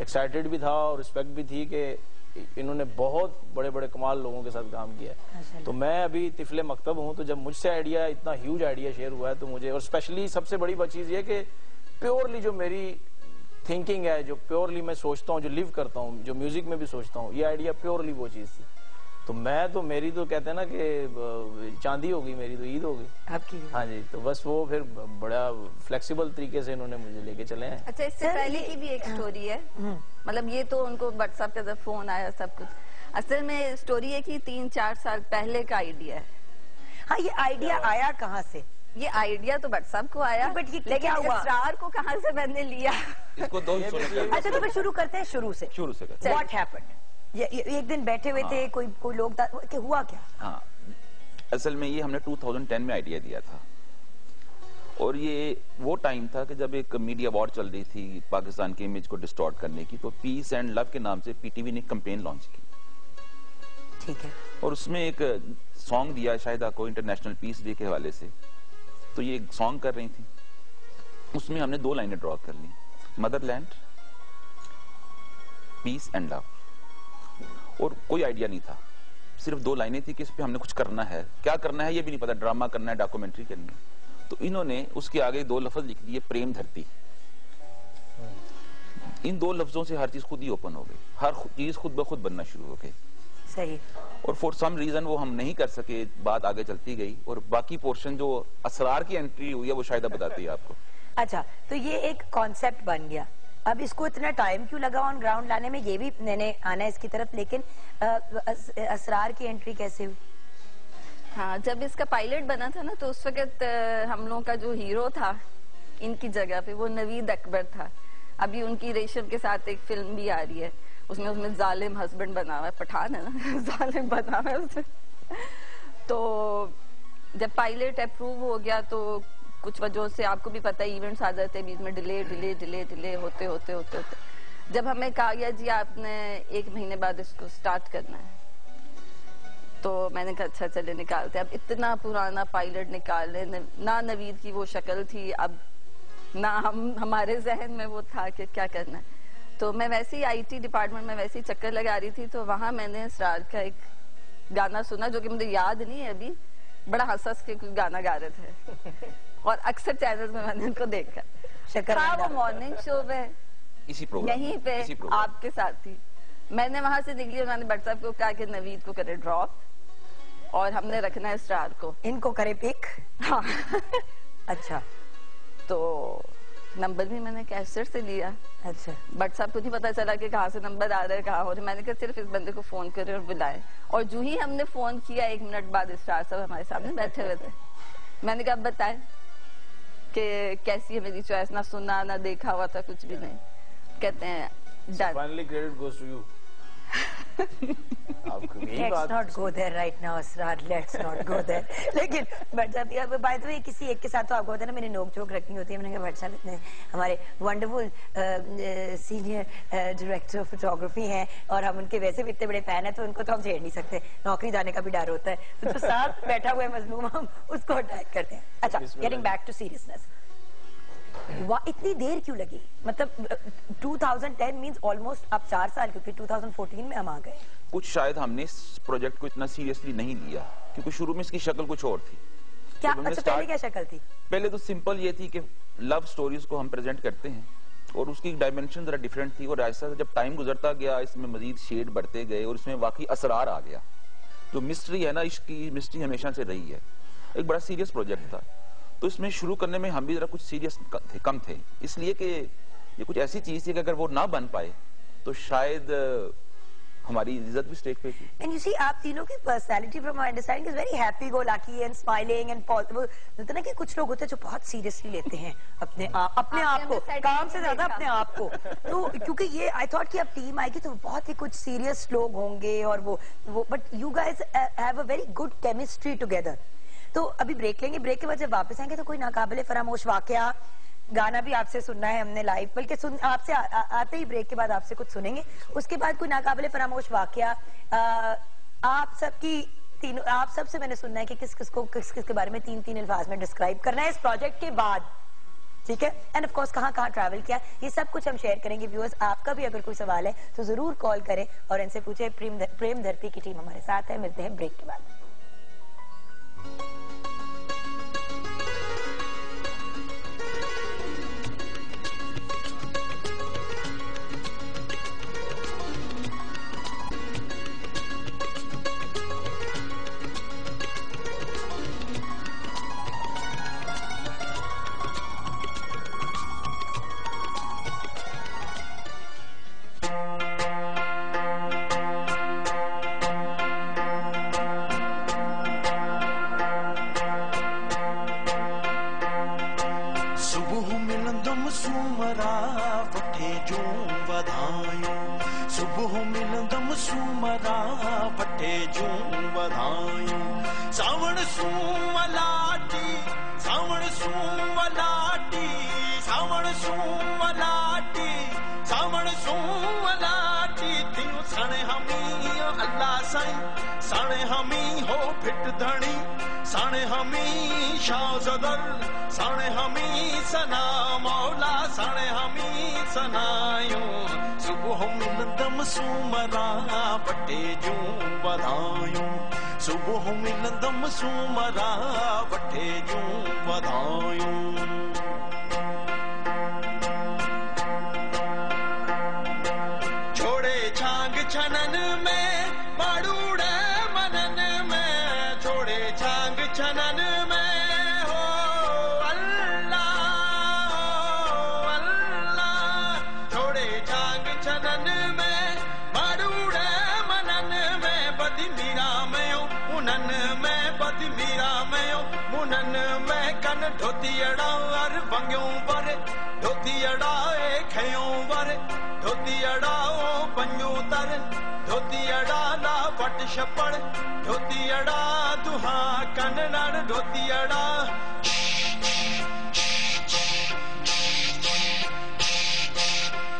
एक्साइटेड भी था और रिस्पेक्ट भी थी कि इन्होंने बहुत बड़े बड़े कमाल लोगों के साथ काम किया है। तो मैं अभी तिफले मकतब हूँ, तो जब मुझसे आइडिया, इतना ह्यूज आइडिया शेयर हुआ है, तो मुझे, और स्पेशली सबसे बड़ी चीज़ ये कि प्योरली जो मेरी थिंकिंग है, जो प्योरली मैं सोचता हूँ, जो लिव करता हूँ, जो म्यूजिक में भी सोचता हूँ, ये आइडिया प्योरली वो चीज़ थी। तो मेरी तो कहते हैं ना कि चांदी होगी, मेरी तो ईद होगी आपकी। हाँ जी, तो बस वो फिर बड़ा फ्लेक्सिबल तरीके से इन्होंने मुझे लेके चले हैं। अच्छा, इससे पहले की भी एक स्टोरी है, मतलब ये तो उनको व्हाट्सएप पे जब फोन आया सब कुछ, असल में स्टोरी है कि 3-4 साल पहले का आइडिया है। हाँ, ये आइडिया आया कहाँ से? ये आइडिया तो व्हाट्सएप को आया, बट ये लेकिन इसरार को कहाँ से मैंने लिया? इसको दो हिस्सों में। अच्छा, तो फिर शुरू करते हैं शुरू से करते हैं। What happened? ये एक दिन बैठे हुए थे, कोई लोग हुआ क्या? हाँ, असल में ये हमने 2010 में आइडिया दिया था, और ये वो टाइम था कि जब एक मीडिया वॉर चल रही थी पाकिस्तान की इमेज को डिस्टॉर्ट करने की, तो पीस एंड लव के नाम से पीटीवी ने कैंपेन लॉन्च की, ठीक है, और उसमें एक सॉन्ग दिया शाहिदा को इंटरनेशनल पीस डे के हवाले से। तो ये सॉन्ग कर रही थी, उसमें हमने 2 लाइनें ड्रॉ कर ली, मदरलैंड, पीस एंड लव, और कोई आइडिया नहीं था, सिर्फ 2 लाइनें थी कि इस पे हमने कुछ करना है, क्या करना है ये भी नहीं पता, ड्रामा करना है, डॉक्यूमेंट्री करनी है। तो इन्होंने उसके आगे 2 लफ्ज लिख दिए, प्रेम धरती। इन 2 लफ्जों से हर चीज खुद ही ओपन हो गई, हर चीज खुद ब खुद बनना शुरू हो गई। सही। और फॉर सम रीजन वो हम नहीं कर सके, बात आगे चलती गई, और बाकी पोर्शन जो असरार की एंट्री हुई है वो शायद बताती है आपको। अच्छा, तो ये एक कॉन्सेप्ट बन गया, अब इसको इतना टाइम क्यों लगा ऑन ग्राउंड लाने में, ये भी मैंने आना है इसकी तरफ, लेकिन असरार की एंट्री कैसे हुई? हाँ, जब इसका पायलट बना था ना, तो उस वक्त हम लोगों का जो हीरो था इनकी जगह पे वो नवीद अकबर था। अभी उनकी रेशम के साथ एक फिल्म भी आ रही है, उसमें जालिम हस्बैंड बना हुआ है, पठान है ना, जालिम बना हुआ है उसमें। तो जब पायलट अप्रूव हो गया तो कुछ वजहों से, आपको भी पता है, इवेंट्स आ जाते हैं बीच में, डिले होते जब हमें कहा गया जी आपने 1 महीने बाद इसको स्टार्ट करना है, तो मैंने कहा अच्छा चले निकालते। अब इतना पुराना पायलट निकालने, ना नवीद की वो शक्ल थी, अब ना हमारे जहन में वो था कि क्या करना है। तो मैं वैसे ही IT डिपार्टमेंट में वैसे ही चक्कर लगा रही थी, तो वहां मैंने इसरार का एक गाना सुना जो कि मुझे याद नहीं है अभी, बड़ा हंस के कुछ गाना गा रहे थे और अक्सर चैनल में मैंने उनको देखा। हाँ, वो मॉर्निंग शो में इसी प्रोग्राम यहीं पे आपके साथ थी। मैंने वहां से निकली और मैंने भट्ट साहब को कहा कि नवीद को करे ड्रॉप और हमने रखना है स्टार को, इनको करे पिक। हाँ अच्छा, तो नंबर भी मैंने कैसेट से लिया। अच्छा, भट्ट साहब को नहीं पता चला कि कहाँ से नंबर आ रहा है, कहाँ हो रहा है। मैंने कहा सिर्फ इस बंदे को फोन करे और बुलाए, और जो ही हमने फोन किया 1 मिनट बाद स्टार साहब हमारे सामने बैठे हुए थे। मैंने कहा बताए कि कैसी है मेरी चॉइस, ना सुना ना देखा हुआ था कुछ भी नहीं। कहते हैं finally credit goes to you. Let's not go there right now, Asrar. Let's not go there. लेकिन भट्ट साहब, बाय द वे, किसी एक के साथ तो आपको होता है ना, मेरी नोक झोंक रखनी होती है। मैंने कहा भट्ट साहब इतने हमारे wonderful senior director of photography हैं और हम उनके वैसे भी इतने बड़े फैन हैं, तो उनको तो हम छेड़ नहीं सकते, नौकरी जाने का भी डर होता है। तो जो साथ बैठा हुआ है मजलूम, हम उसको अटैक करते हैं। अच्छा, गेटिंग बैक टू सीरियसनेस, इतनी देर क्यों लगी? मतलब 2010 मींस ऑलमोस्ट अब 4 साल, क्योंकि 2014 में हम आ गए। कुछ शायद हमने इस प्रोजेक्ट को इतना सीरियसली नहीं लिया, क्योंकि शुरू में इसकी शक्ल कुछ और थी। क्या? अच्छा, पहले क्या शक्ल थी? पहले तो सिंपल ये थी कि लव स्टोरीज को हम प्रेजेंट करते हैं और उसकी डायमेंशन जरा डिफरेंट थी, और ऐसा जब टाइम गुजरता गया इसमें मजीद शेड बढ़ते गए और इसमें वाकई असरार आ गया। जो मिस्ट्री है ना, इसकी मिस्ट्री हमेशा से रही है। एक बड़ा सीरियस प्रोजेक्ट था, तो इसमें शुरू करने में हम भी जरा कुछ सीरियस कम थे, इसलिए कि ये कुछ ऐसी चीज थी कि अगर वो ना बन पाए तो शायद हमारी इज्जत भी स्टेक पे थी। एंड यू सी, आप तीनों की personality from my understanding is very happy go lucky and smiling and positive. होता ना कि कुछ लोग होते हैं जो बहुत सीरियसली लेते हैं अपने आप को, काम से ज्यादा अपने आप को। तो क्योंकि ये आई थॉट कि अब टीम आएगी तो बहुत ही कुछ सीरियस लोग होंगे और वो but you guys have a very good chemistry together. तो अभी ब्रेक लेंगे, ब्रेक के बाद जब वापस आएंगे तो कोई नाकाबिले फरामोश वाकया गाना भी आपसे सुनना है हमने लाइव, बल्कि आपसे आते ही ब्रेक के बाद आपसे कुछ सुनेंगे। उसके बाद कोई नाकाबिले फरामोश वाकया आप सबसे मैंने सुनना है कि किस किस के बारे में 3 अल्फाज में डिस्क्राइब करना है इस प्रोजेक्ट के बाद, ठीक है? एंड ऑफ कोर्स कहाँ ट्रैवल किया, ये सब कुछ हम शेयर करेंगे। व्यूअर्स, आपका भी अगर कोई सवाल है तो जरूर कॉल करें और इनसे पूछे। प्रेम धरती की टीम हमारे साथ है, मिलते हैं ब्रेक के बाद। साणे हमी हो फिट धनी, साणे हमी शाहजदर, साणे हमी सना मौला, साणे हमी सनायो। सुबह मिलंदम सूमरा बटे जूं बधायूं, सुबह मिलंदम सूमरा बटे जूं बधायूं। छोड़े छांग छनन में माड़ूड़े मनन में, छोड़े छांग छनन में हो अल्लाह, हो अल्लाह। छोड़े छांग छनन में माड़ूड़े मनन में, बदी मीरा में हो मुनन में, बदी मीरा में हो मुनन में। कन धोतियड़ा अर बंगियों पर, धोतियड़ा ए खयों पर, धोतियड़ा ओ पंजो तर, धोतियड़ा ला वट छपड़, धोतियड़ा दुहा कन्नड़, धोतियड़ा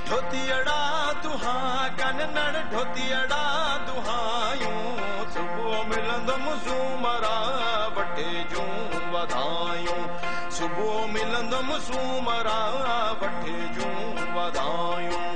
धोतियड़ा दुहा कन्नड़, धोतियड़ा दुहायूं। सुबह मिलंदम सूमरा बटे जूं बधायूं, सुबह मिलंदम सूमरा बटे जूं बधायूं।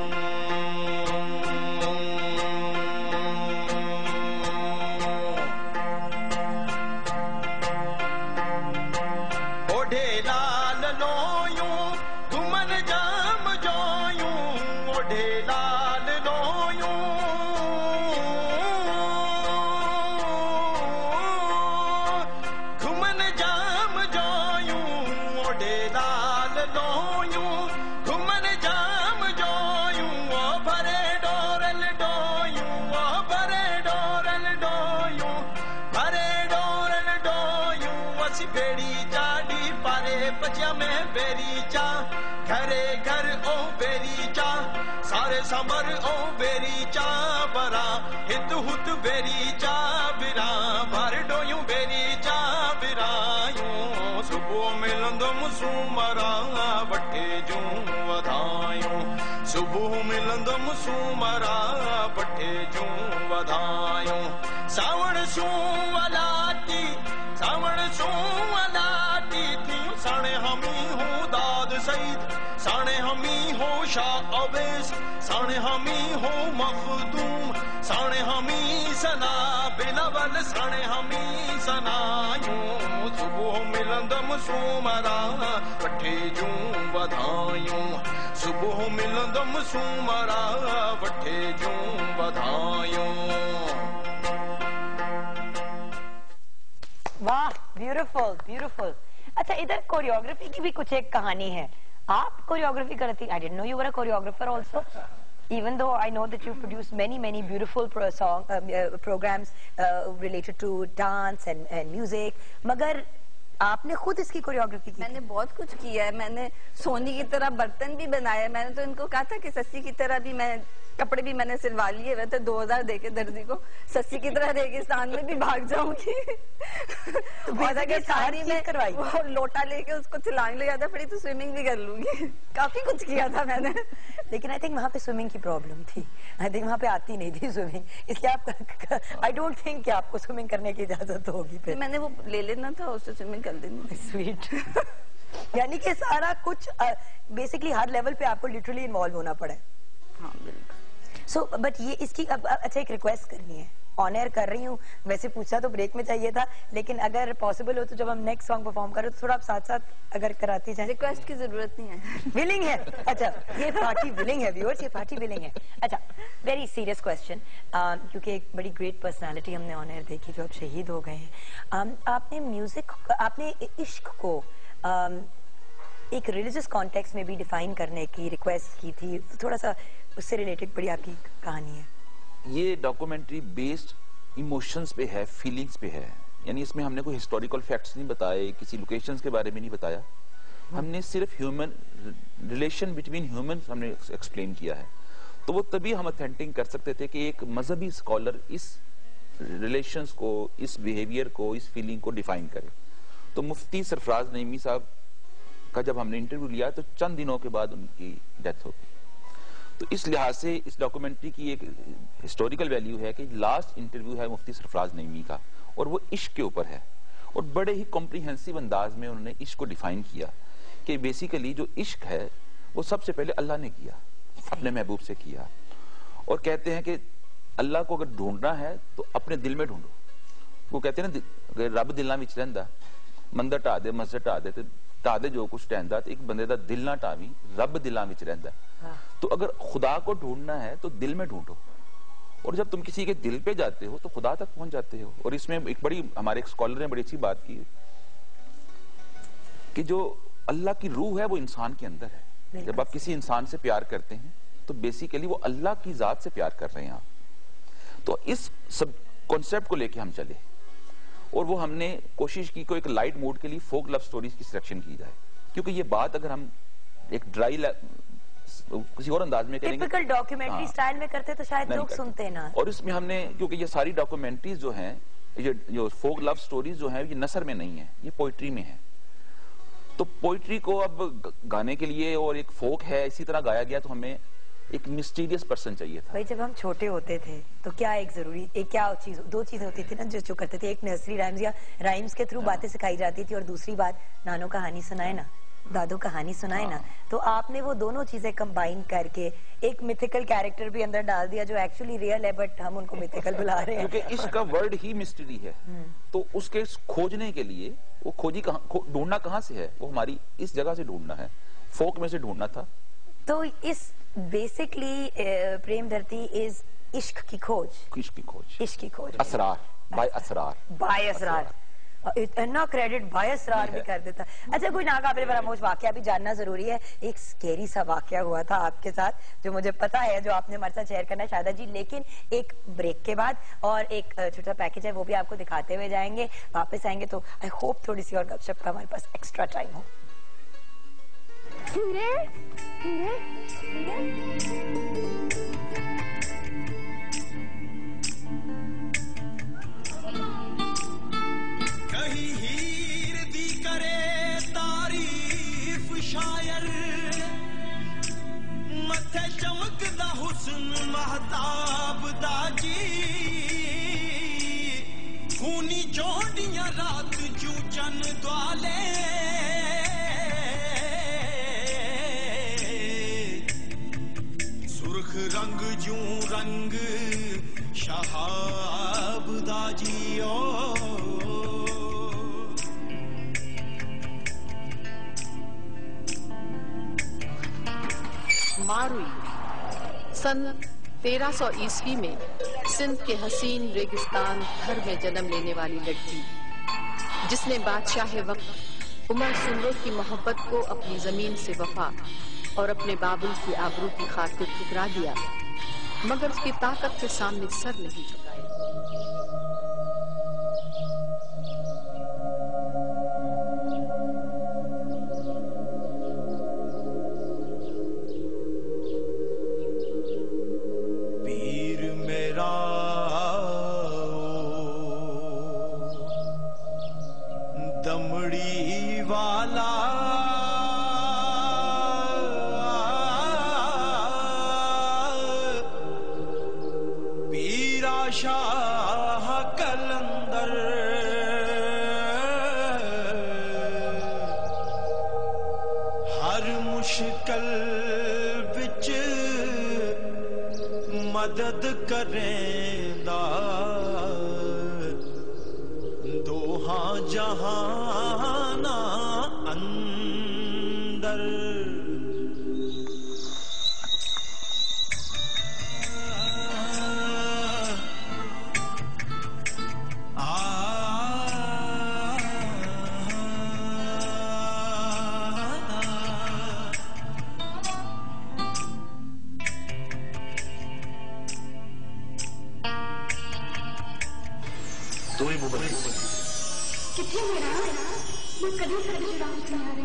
समर ओ बेरी चाबरा हित हुत बेरी चाबिरा भर डोयूं बेरी चाबिरायूं सुबुह मिलंदो मुसूमरा वठे जूं वधायूं सुबुह मिलंदो मुसूमरा वठे जूं वधायूं सावण सूवलाटी थी साणे हमी हूं दाद सईद साणे हमी हो शाह अवेस साणे हमी हो मखदूम साणे हमी सना बिलवल साणे हमी सनायूं सुबुह मिलंदम सूमरा वठे जूं वधायूं सुबुह मिलंदम सूमरा वठे जूं वधायूं। वाह, ब्यूटीफुल ब्यूटीफुल। अच्छा, इधर कोरियोग्राफी की भी कुछ एक कहानी है। आप कोरियोग्राफी करती? I didn't know you were a choreographer also, even though I know that you produced many beautiful programs related to dance and music, मगर आपने खुद इसकी कोरियोग्राफी की? मैंने बहुत कुछ किया है। मैंने सोनी की तरह बर्तन भी बनाए। मैंने तो इनको कहा था कि सस्सी की तरह भी मैं कपड़े भी मैंने सिलवा लिए। वैसे 2000 देके दर्जी को सस्सी की तरह रेगिस्तान में भी भाग जाऊंगी। तो और अगर साड़ी में करवाई वो लोटा लेके उसको चिलाने ले जाता पड़ी तो स्विमिंग भी कर लूंगी। काफी कुछ किया था मैंने। लेकिन आई थिंक वहाँ पे स्विमिंग की प्रॉब्लम थी। आई थिंक वहाँ पे आती नहीं थी स्विमिंग, इसलिए आप आई डोंट थिंक कि आपको स्विमिंग करने की इजाजत होगी। फिर मैंने वो ले लेना था, उससे स्विमिंग कर देनी। स्वीट। यानी कि सारा कुछ बेसिकली हर लेवल पे आपको लिटरली इन्वॉल्व होना पड़ा है। हाँ बिल्कुल। सो बट ये इसकी अब अच्छा एक रिक्वेस्ट करनी है, ऑन एयर कर रही हूँ। वैसे पूछा तो ब्रेक में चाहिए था, लेकिन अगर पॉसिबल हो तो जब हम नेक्स्ट सॉन्ग परफॉर्म करें तो थोड़ा आप साथ साथ अगर कराती जाए। रिक्वेस्ट की जरूरत नहीं है। विलिंग है। अच्छा, ये पार्टी विलिंग है व्यूअर्स, ये पार्टी विलिंग है। अच्छा, वेरी सीरियस क्वेश्चन, क्योंकि एक बड़ी ग्रेट पर्सनालिटी हमने ऑन एयर देखी जो अब शहीद हो गए हैं। आपने म्यूजिक, आपने इश्क को एक रिलीजियस कॉन्टेक्स्ट में भी डिफाइन करने की रिक्वेस्ट की थी, तो थोड़ा सा उससे रिलेटेड बड़ी आपकी कहानी है। ये डॉक्यूमेंट्री बेस्ड इमोशंस पे है, फीलिंग्स पे है। यानी इसमें हमने कोई हिस्टोरिकल फैक्ट्स नहीं बताए, किसी लोकेशंस के बारे में नहीं बताया। हमने सिर्फ ह्यूमन रिलेशन बिटवीन ह्यूमंस हमने एक्सप्लेन किया है। तो वो तभी हम ऑथेंटिक कर सकते थे कि एक मजहबी स्कॉलर इस रिलेशंस को, इस बिहेवियर को, इस फीलिंग को डिफाइन करे। तो मुफ्ती सरफराज नईमी साहब का जब हमने इंटरव्यू लिया तो चंद दिनों के बाद उनकी डेथ हो गई। तो इस लिहाज से इस डॉक्यूमेंट्री की एक हिस्टोरिकल वैल्यू है कि लास्ट इंटरव्यू है मुफ्ती सरफराज नईमी का, और वो इश्क के ऊपर है। और बड़े ही कॉम्प्रिहेंसिव अंदाज में उन्होंने इश्क को डिफाइन किया कि बेसिकली जो इश्क है वो सबसे पहले अल्लाह ने किया, अपने महबूब से किया। और कहते हैं कि अल्लाह को अगर ढूंढना है तो अपने दिल में ढूंढो। वो कहते हैं ना, रब दिलों विच रहिंदा, मंदिर ढा दे, मस्जिद ढा दे, ढा दे जो कुछ टहंदा, तो एक बंदे दा दिल ना ढावी, रब दिलों विच रहिंदा। तो अगर खुदा को ढूंढना है तो दिल में ढूंढो, और जब तुम किसी के दिल पे जाते हो तो खुदा तक पहुंच जाते हो। और इसमें एक बड़ी, हमारे एक स्कॉलर ने बड़ी अच्छी बात की कि जो अल्लाह की रूह है वो इंसान के अंदर है। जब आप किसी इंसान से प्यार करते हैं तो बेसिकली वो अल्लाह की जात से प्यार कर रहे हैं आप। तो इस सब कॉन्सेप्ट को लेके हम चले, और वो हमने कोशिश की को एक लाइट मूड के लिए फोक लव स्टोरीज की सिलेक्शन की जाए, क्योंकि ये बात अगर हम एक ड्राई किसी और अंदाज में करेंगे, टिपिकल डॉक्यूमेंट्री स्टाइल में करते तो शायद लोग सुनते ना। और इसमें हमने, क्योंकि ये सारी डॉक्यूमेंट्रीज जो हैं, ये जो फोक लव स्टोरीज जो हैं, ये नसर में नहीं है, ये पोइट्री में है। तो पोइट्री को अब गाने के लिए, और एक फोक है इसी तरह गाया गया, तो हमें एक मिस्टीरियस पर्सन चाहिए था। भाई, जब हम छोटे होते थे तो क्या एक जरूरी, एक क्या चीज, दो चीजें होती थी ना जो करते थे। एक नर्सरी राइम्स या राइम्स के थ्रू बातें सिखाई जाती थी, और दूसरी बात नानो कहानी सुनाए ना, दादो कहानी सुनाए ना। तो आपने वो दोनों चीजें कंबाइन करके एक मिथिकल कैरेक्टर भी अंदर डाल दिया जो एक्चुअली रियल है, बट हम उनको मिथिकल बुला रहे हैं, क्योंकि इसका वर्ड ही मिस्ट्री है। तो उसके खोजने के लिए वो ढूंढना कहाँ से है, वो हमारी इस जगह से ढूंढना है, फोक में से ढूंढना था। तो इस बेसिकली प्रेम धरती इज इश्क की खोज, इश्क की खोज, इश्क की खोज, असरार, बाय असरार, बाय असरार। इतना क्रेडिट बाय असरार भी कर देता। अच्छा, कोई नाकाबिल फरामोश वाकया भी जानना जरूरी है। एक स्केरी सा वाकया हुआ था आपके साथ जो मुझे पता है, जो आपने हमारे साथ शेयर करना है शादा जी, लेकिन एक ब्रेक के बाद, और एक छोटा पैकेज है वो भी आपको दिखाते हुए जाएंगे। वापस आएंगे तो आई होप थोड़ी सी और गपशप का हमारे पास एक्स्ट्रा टाइम हो। हीरे, हीरे, हीरे। हुस्न महताब दाजी खूनी चौड़ियां रात जू चन द्वाले सुर्ख रंग जू रंग शहाब दाजी ओ मारुई सन 1300 ईस्वी में सिंध के हसीन रेगिस्तान घर में जन्म लेने वाली लड़की जिसने बादशाह वक्त उमर सुमरो की मोहब्बत को अपनी जमीन से वफा और अपने बाबुल की आबरू की खातिर ठुकरा दिया, मगर उसकी ताकत के सामने सर नहीं झुकाया। दमड़ी वाला पीरा शाह कलंदर हर मुश्किल विच मदद करेंदा दोहा जहाना अंदर तू ही बोल कितने मेरा मैं कभी कभी जुड़ाऊं तुम्हारे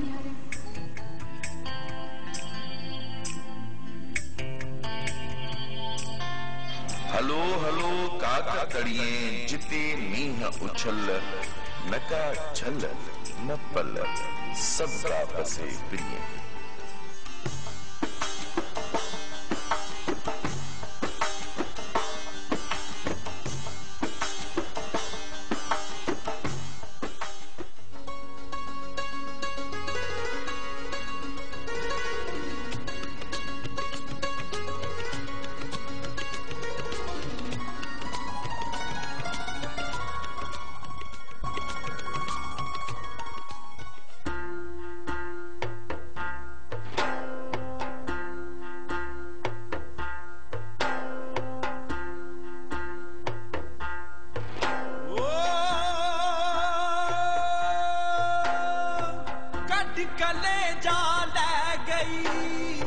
हलो हलो काका तड़िए जिते मीह उछल नका छल न पल सबका बसे प्रिय कलेजा ले गई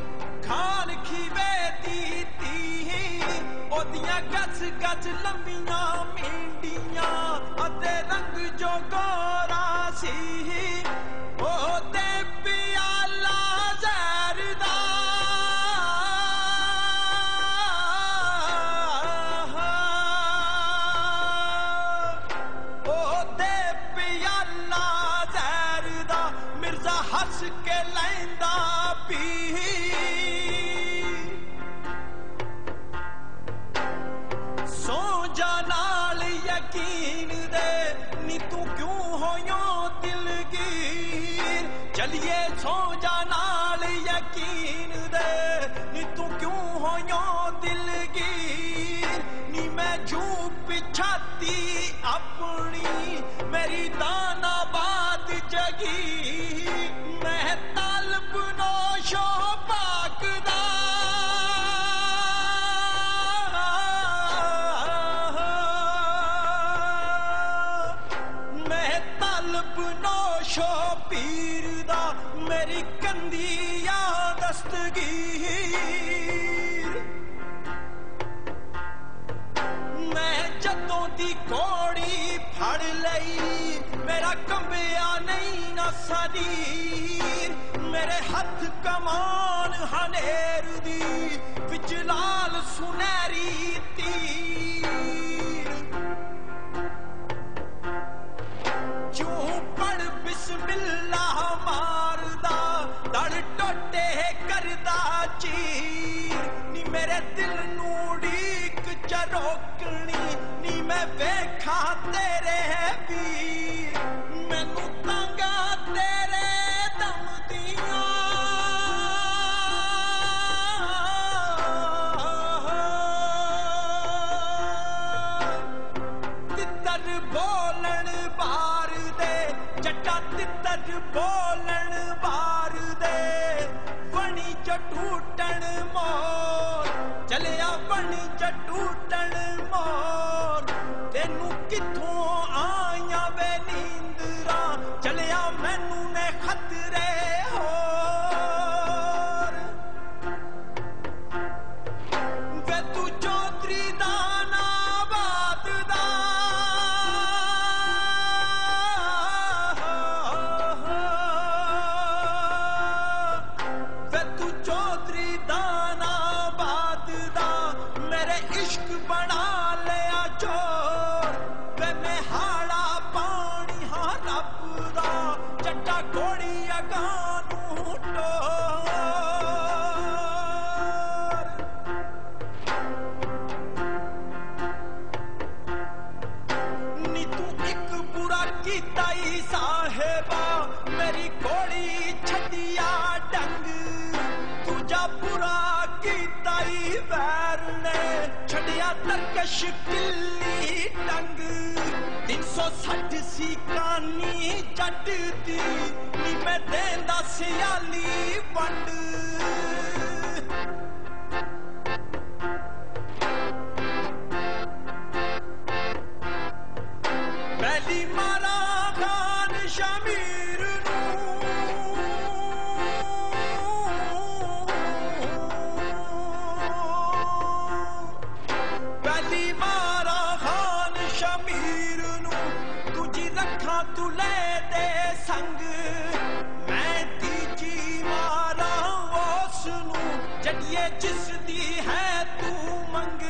खान खीवे दी ओदियां गज गज लंबियां मींडियां अते रंग जो गोरा सी ओते पियाला जहर दा ओते पियाला जहर दा मिर्जा हंस के लैंदा पी सो जा नाल यकीन दे नी तू क्यों होयो दिलगीर चलिए सो जा नाल यकीन दे नी तू क्यों होयो दिलगीर नी मैं जू पिछाती अपनी मेरी दाना बात जगी मैं तलब नोशो पाकदा मैं तलब नोशो पीर दा मेरी कंदिया दस्तगीर मैं जदों दी घोड़ी फड़ लई मेरा कंबिया नहीं ना सरीर मेरे हथ कमान हनेर दी विच लाल सुनहरी तीर जू पढ़ बिस्मिल्लाह मारदा दड़ टोटे करदा चीर नी मेरे दिल बोलन बार दे बनी च टूटन मोर चलिया बनी च टूटन मोर तेनू किथों आया वे नींदरा चलिया मैनू ने खतरे होर वे तू चौधरी दाना बात दा वे तू चौधरी दाना बात दा मेरे इश्क बना लिया चोर वे मैं हाड़ा पानी हाँ रब दा चट्टा घोड़ी अगानू टोर नी तू एक बुरा कीता ही साहेबा मेरी घोड़ी छटिया डंग तुझा बुरा कीता ही वैर ने छड़िया तरकश किल्ली डंग 360 सी कानी जट दी नी मैं देंदा सियाली वंड पहली मारा खान शमीर पहली मारा खान शमीर तुझी रखा तू ले दे संग मैं तीजी मारा उसनू जड़िए जिस दी है तू मंग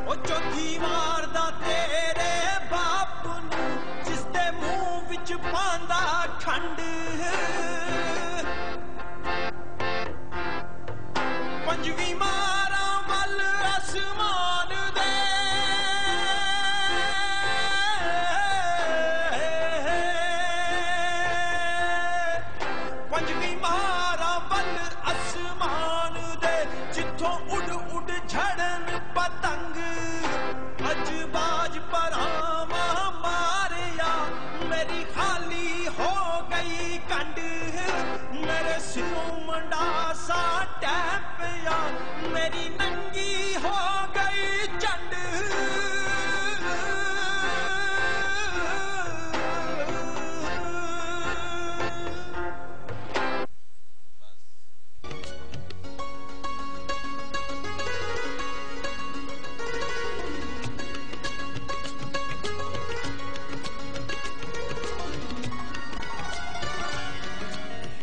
ओ चौथी मारदा तेरे बाप नू जिसदे मुंह विच पांदा खंड पंजवी मारा वल आसमान दे पंजवी मारा वल आसमान दे जिथों उड़ उड़ झड़न पतंग अजबाज परावा मारिया मेरी खाली हो गई कंड मेरे सिरों मंडासा टैपिया मेरी नंगी हो गई चंड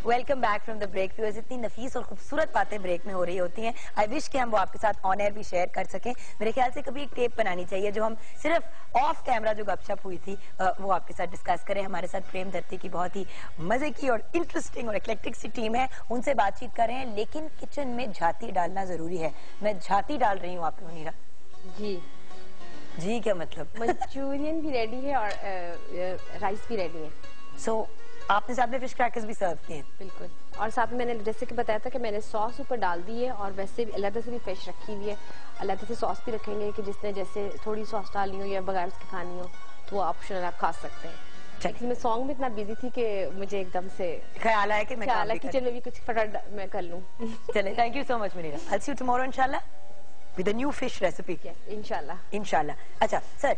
welcome back from the break viewers. इतनी नफीस और खूबसूरत बातें ब्रेक में हो रही होती हैं। आई विश कि हम वो आपके साथ ऑन एयर भी शेयर कर सकें। मेरे ख्याल से कभी एक टेप बनानी चाहिए जो हम सिर्फ ऑफ कैमरा जो गपशप हुई थी वो आपके साथ डिस्कस करें। हमारे साथ प्रेम धरती की बहुत ही मजे की और इंटरेस्टिंग और एक्लेक्टिक सी टीम है, उनसे बातचीत कर रहे हैं, लेकिन किचन में झाती डालना जरूरी है। मैं झाती डाल रही हूँ आपको मुनीरा जी। जी क्या मतलब? मंचूरियन भी रेडी है और राइस भी रेडी है। सो आपने साथ में फिश क्रैकर्स भी सर्व किए हैं? बिल्कुल। और साथ में मैंने जैसे कि बताया था कि मैंने सॉस ऊपर डाल दी है और वैसे भी अलग से भी फिश रखी हुई है। अलग से सॉस भी रखेंगे कि जिसने जैसे थोड़ी सॉस डालनी हो या बगैर उसकी खानी हो तो वो ऑप्शनल आप खा सकते हैं। मैं सॉन्ग में इतना बिजी थी कि मुझे एकदम से ख्याल आया कि मैं किचन में भी कुछ फटाफट मैं कर लूँ। चले, thank you so much Munira. I see you tomorrow इंशाल्लाह with a new fish recipe. इंशाल्लाह। अच्छा सर,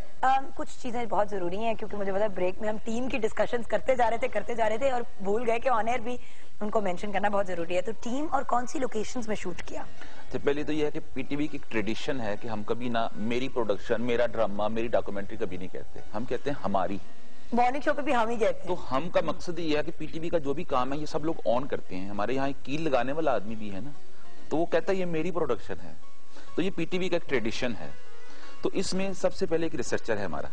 कुछ चीजें बहुत जरूरी हैं क्योंकि मुझे पता है ब्रेक में हम टीम की डिस्कशंस करते जा रहे थे और भूल गए कि ऑन एयर भी उनको मेंशन करना बहुत जरूरी है। तो टीम और कौन सी लोकेशंस में शूट किया? तो पहले तो यह है कि पीटीवी की एक ट्रेडिशन है कि हम कभी ना मेरी प्रोडक्शन, मेरा ड्रामा, मेरी डॉक्यूमेंट्री कभी नहीं कहते। हम कहते हैं हमारी। मॉर्निंग शो पे भी हम ही कहते हैं। तो हम का मकसद ये है कि पीटीवी का जो भी काम है ये सब लोग ऑन करते हैं। हमारे यहाँ एक कील लगाने वाला आदमी भी है ना, तो वो कहता है ये मेरी प्रोडक्शन है। तो ये पीटीवी का एक ट्रेडिशन है। तो इसमें सबसे पहले एक रिसर्चर है हमारा,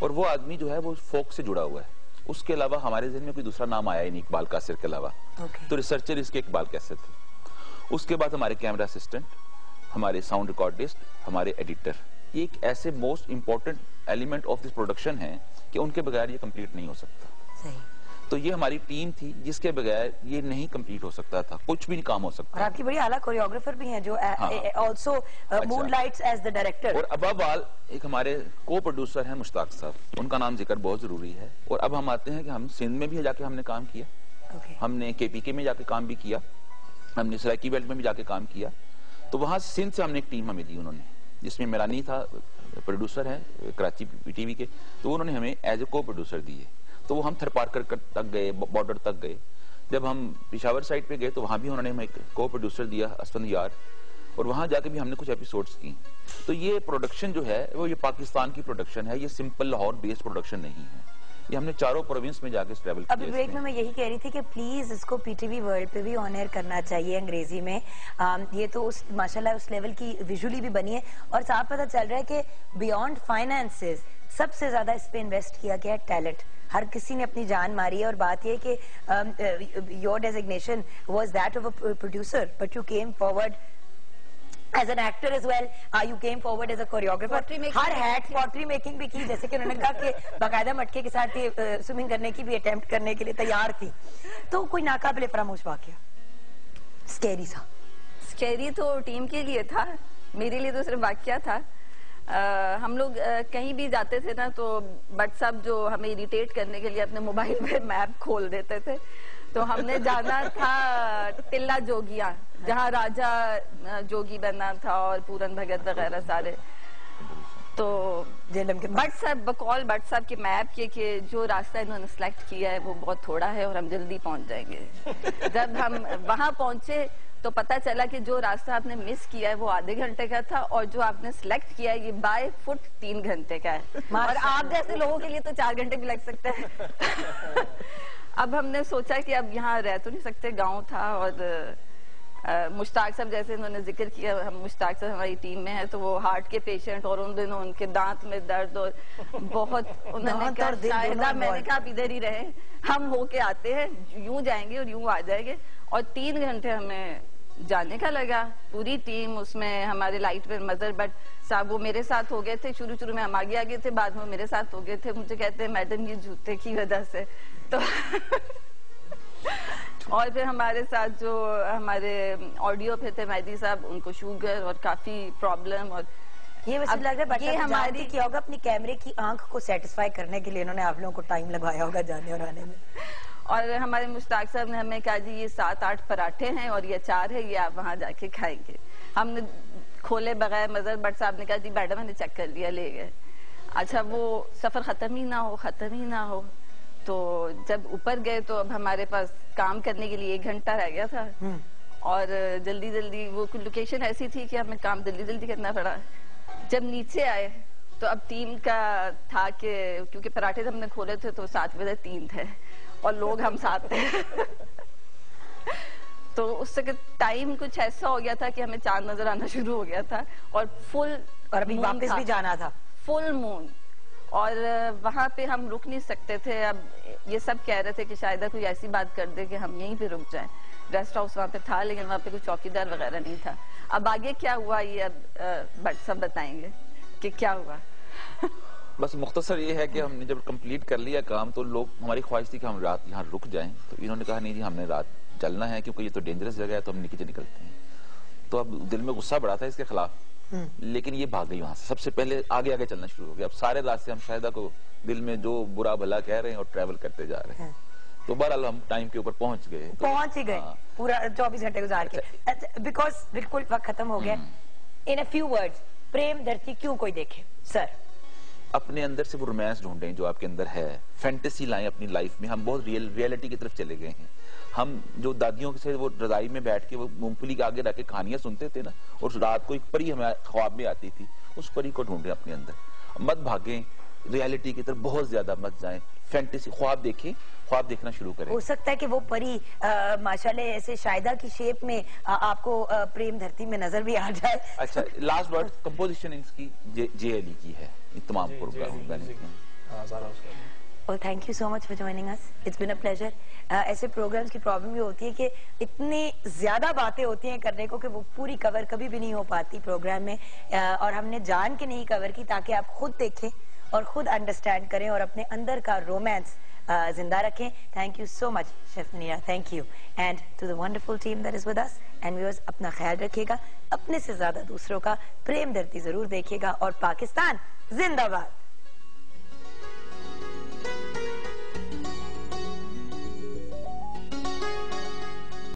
और वो आदमी जो है वो फोक से जुड़ा हुआ है। उसके अलावा हमारे जहन में कोई दूसरा नाम आया ही नहीं इकबाल कासिर के अलावा। तो रिसर्चर इसके इकबाल कासिर थे। उसके बाद हमारे कैमरा असिस्टेंट, हमारे साउंड रिकॉर्डिस्ट, हमारे एडिटर। ये एक ऐसे most important element of this production है कि उनके बगैर ये कंप्लीट नहीं हो सकता। सही। तो ये हमारी टीम थी जिसके बगैर ये नहीं कंप्लीट हो सकता था, कुछ भी नहीं काम हो सकता। और आपकी बड़ी आला कोरियोग्राफर भी हैं जो आल्सो मूनलाइट्स एज द डायरेक्टर। और अबव ऑल एक हमारे को प्रोड्यूसर हैं मुश्ताक साहब, उनका नाम जिक्र बहुत जरूरी है। और अब हम आते हैं कि हम सिंध में भी जाके हमने काम किया, हमने KPK में जाके काम भी किया, हमने सराइकी बेल्ट में भी जाके काम किया। तो वहां सिंध से हमने एक टीम हमें दी उन्होंने, जिसमें मेरानी था, प्रोड्यूसर है कराची PTV के, तो उन्होंने हमें एज ए को प्रोड्यूसर दिए। तो वो हम थरपारकर तक गए, बॉर्डर तक गए। जब हम पिशावर साइड पे गए तो वहां भी उन्होंने हमें एक को प्रोड्यूसर दिया, असफंद यार, और वहां जाके भी हमने कुछ एपिसोड्स की। तो ये प्रोडक्शन जो है वो ये पाकिस्तान की प्रोडक्शन है, ये सिंपल लाहौर बेस्ड प्रोडक्शन नहीं है। ये हमने चारों प्रोविंस में जाके ट्रैवल किया। अभी ब्रेक में मैं यही कह रही थी कि प्लीज इसको PTV वर्ल्ड पे भी ऑन एयर करना चाहिए अंग्रेजी में। ये तो उस माशाल्लाह उस लेवल की विजुअली भी बनी है और साफ पता चल रहा है कि बियॉन्ड फाइनेंसेस सबसे ज्यादा इस पे इन्वेस्ट किया गया है टैलेंट। हर किसी ने अपनी जान मारी है और बात यह कि your designation was that of a producer but you came forward as an actor as well, you came forward as a choreographer. Her hat pottery making भी की, जैसे कि उन्होंने कहा कि बाकायदा मटके के साथ स्विमिंग करने की भी अटेम्प्ट करने के लिए तैयार थी। तो कोई नाकाबिले फरामोश वाकया स्कैरी सा? स्कैरी तो टीम के लिए था, मेरे लिए तो सिर्फ वाकया था। हम लोग कहीं भी जाते थे ना तो बट साहब जो हमें इरिटेट करने के लिए अपने मोबाइल पे मैप खोल देते थे। तो हमने जाना था टिल्ला जोगिया, जहाँ राजा जोगी बना था और पूरन भगत वगैरह सारे। तो बट साहब बकौल बट साहब के मैप के जो रास्ता इन्होंने सेलेक्ट किया है वो बहुत थोड़ा है और हम जल्दी पहुंच जाएंगे। जब हम वहां पहुंचे तो पता चला कि जो रास्ता आपने मिस किया है वो आधे घंटे का था और जो आपने सिलेक्ट किया है ये बाय फुट 3 घंटे का है। और आप जैसे लोगों के लिए तो 4 घंटे भी लग सकते हैं। अब हमने सोचा कि अब यहाँ रह तो नहीं सकते, गांव था और मुश्ताक साहब जैसे इन्होंने जिक्र किया, हम मुश्ताक साहब हमारी टीम में है तो वो हार्ट के पेशेंट और उन दिनों उनके दांत में दर्द और बहुत उन्होंने कहा शायदा, मैंने कहा आप इधर ही रहे, हम होके आते हैं, यूं जाएंगे और यूं आ जाएंगे। और 3 घंटे हमें जाने का लगा, पूरी टीम उसमें हमारे लाइट में मजर बट साहब वो मेरे साथ हो गए थे, शुरू में हम आगे थे, बाद में मेरे साथ हो गए थे। मुझे कहते हैं मैडम ये जूते की वजह से तो और फिर हमारे साथ जो हमारे ऑडियो पे थे मेहदी साहब, उनको शुगर और काफी प्रॉब्लम और ये वैसे लग रहा है ये हमारी किया होगा अपनी कैमरे की आंख को सेटिस्फाई करने के लिए इन्होंने आप लोगों को टाइम लगाया होगा जाने और आने में। और हमारे मुश्ताक साहब ने हमें कहा जी ये 7-8 पराठे हैं और ये अचार है, ये आप वहाँ जाके खाएंगे। हमने खोले बगैर मजर बट साहब ने कहा जी मैडम मैंने चेक कर लिया, ले गए। अच्छा वो सफर खत्म ही ना हो तो जब ऊपर गए तो अब हमारे पास काम करने के लिए 1 घंटा रह गया था और जल्दी वो लोकेशन ऐसी थी कि हमें काम जल्दी करना पड़ा। जब नीचे आए तो अब टीम का था कि क्योंकि पराठे जब हमने खोले थे तो 7 बजे 3 थे और लोग हम 7 थे तो उससे टाइम कुछ ऐसा हो गया था कि हमें चांद नजर आना शुरू हो गया था और फुल और अभी वापस भी जाना था, फुल मून, और वहां पे हम रुक नहीं सकते थे। अब ये सब कह रहे थे कि शायद कोई ऐसी बात कर दे कि हम यहीं पे रुक जाएं। रेस्ट हाउस वहाँ पे था लेकिन वहाँ पे कोई चौकीदार वगैरह नहीं था। अब आगे क्या हुआ ये अब बट सब बताएंगे कि क्या हुआ। बस मुख्तसर ये है कि हमने जब कंप्लीट कर लिया काम तो लोग, हमारी ख्वाहिश थी कि हम रात यहाँ रुक जाएं, तो इन्होंने कहा नहीं जी हमने रात चलना है क्योंकि ये तो डेंजरस जगह है, तो हम नीचे निकलते हैं। तो अब दिल में गुस्सा बढ़ा था इसके खिलाफ, लेकिन ये भाग गई वहां से। सबसे पहले आगे चलना शुरू हो गया। अब सारे रास्ते हम शायदा को दिल में जो बुरा भला कह रहे हैं और ट्रैवल करते जा रहे हैं। तो बहरहाल हम टाइम के ऊपर पहुंच ही गए पूरा 24 घंटे गुजार के, बिकॉज बिल्कुल वक्त खत्म हो गया। इन अ फ्यू वर्ड्स, प्रेम धरती क्यों कोई देखे? सर अपने अंदर से वो रोमांस ढूंढें जो आपके अंदर है, फैंटेसी लाएं अपनी लाइफ में। हम बहुत रियलिटी की तरफ चले गए हैं। हम जो दादियों से वो रजाई में बैठ के वो मूंगफली के आगे रख के कहानियां सुनते थे ना, और रात को एक परी हमें ख्वाब में आती थी, उस परी को ढूंढें अपने अंदर। मत भागें रियलिटी की तरफ, बहुत ज्यादा मत जाएं, फैंटेसी ख्वाब देखें, ख्वाब देखना शुरू करें। हो सकता है कि वो परी माशाल्लाह ऐसे शायदा की शेप में आपको प्रेम धरती में नजर भी आ जाए। अच्छा, लास्ट वर्ड कंपोजिशन इसकी JLE की है, तमाम programme. Well, thank you so much for joining us. It's been a pleasure. ऐसे प्रोग्राम्स की प्रॉब्लम ये होती है कि इतनी ज्यादा बातें होती हैं करने को कि वो पूरी कवर कभी भी नहीं हो पाती प्रोग्राम में, और हमने जान के नहीं कवर की ताकि आप खुद देखें और खुद अंडरस्टैंड करें और अपने अंदर का रोमांस जिंदा रखें। Thank you so much chef Munira, thank you, and to the wonderful team that is with us and viewers, अपना ख्याल रखिएगा, अपने से ज्यादा दूसरों का प्रेम धरती जरूर देखिएगा, और पाकिस्तान जिंदाबाद।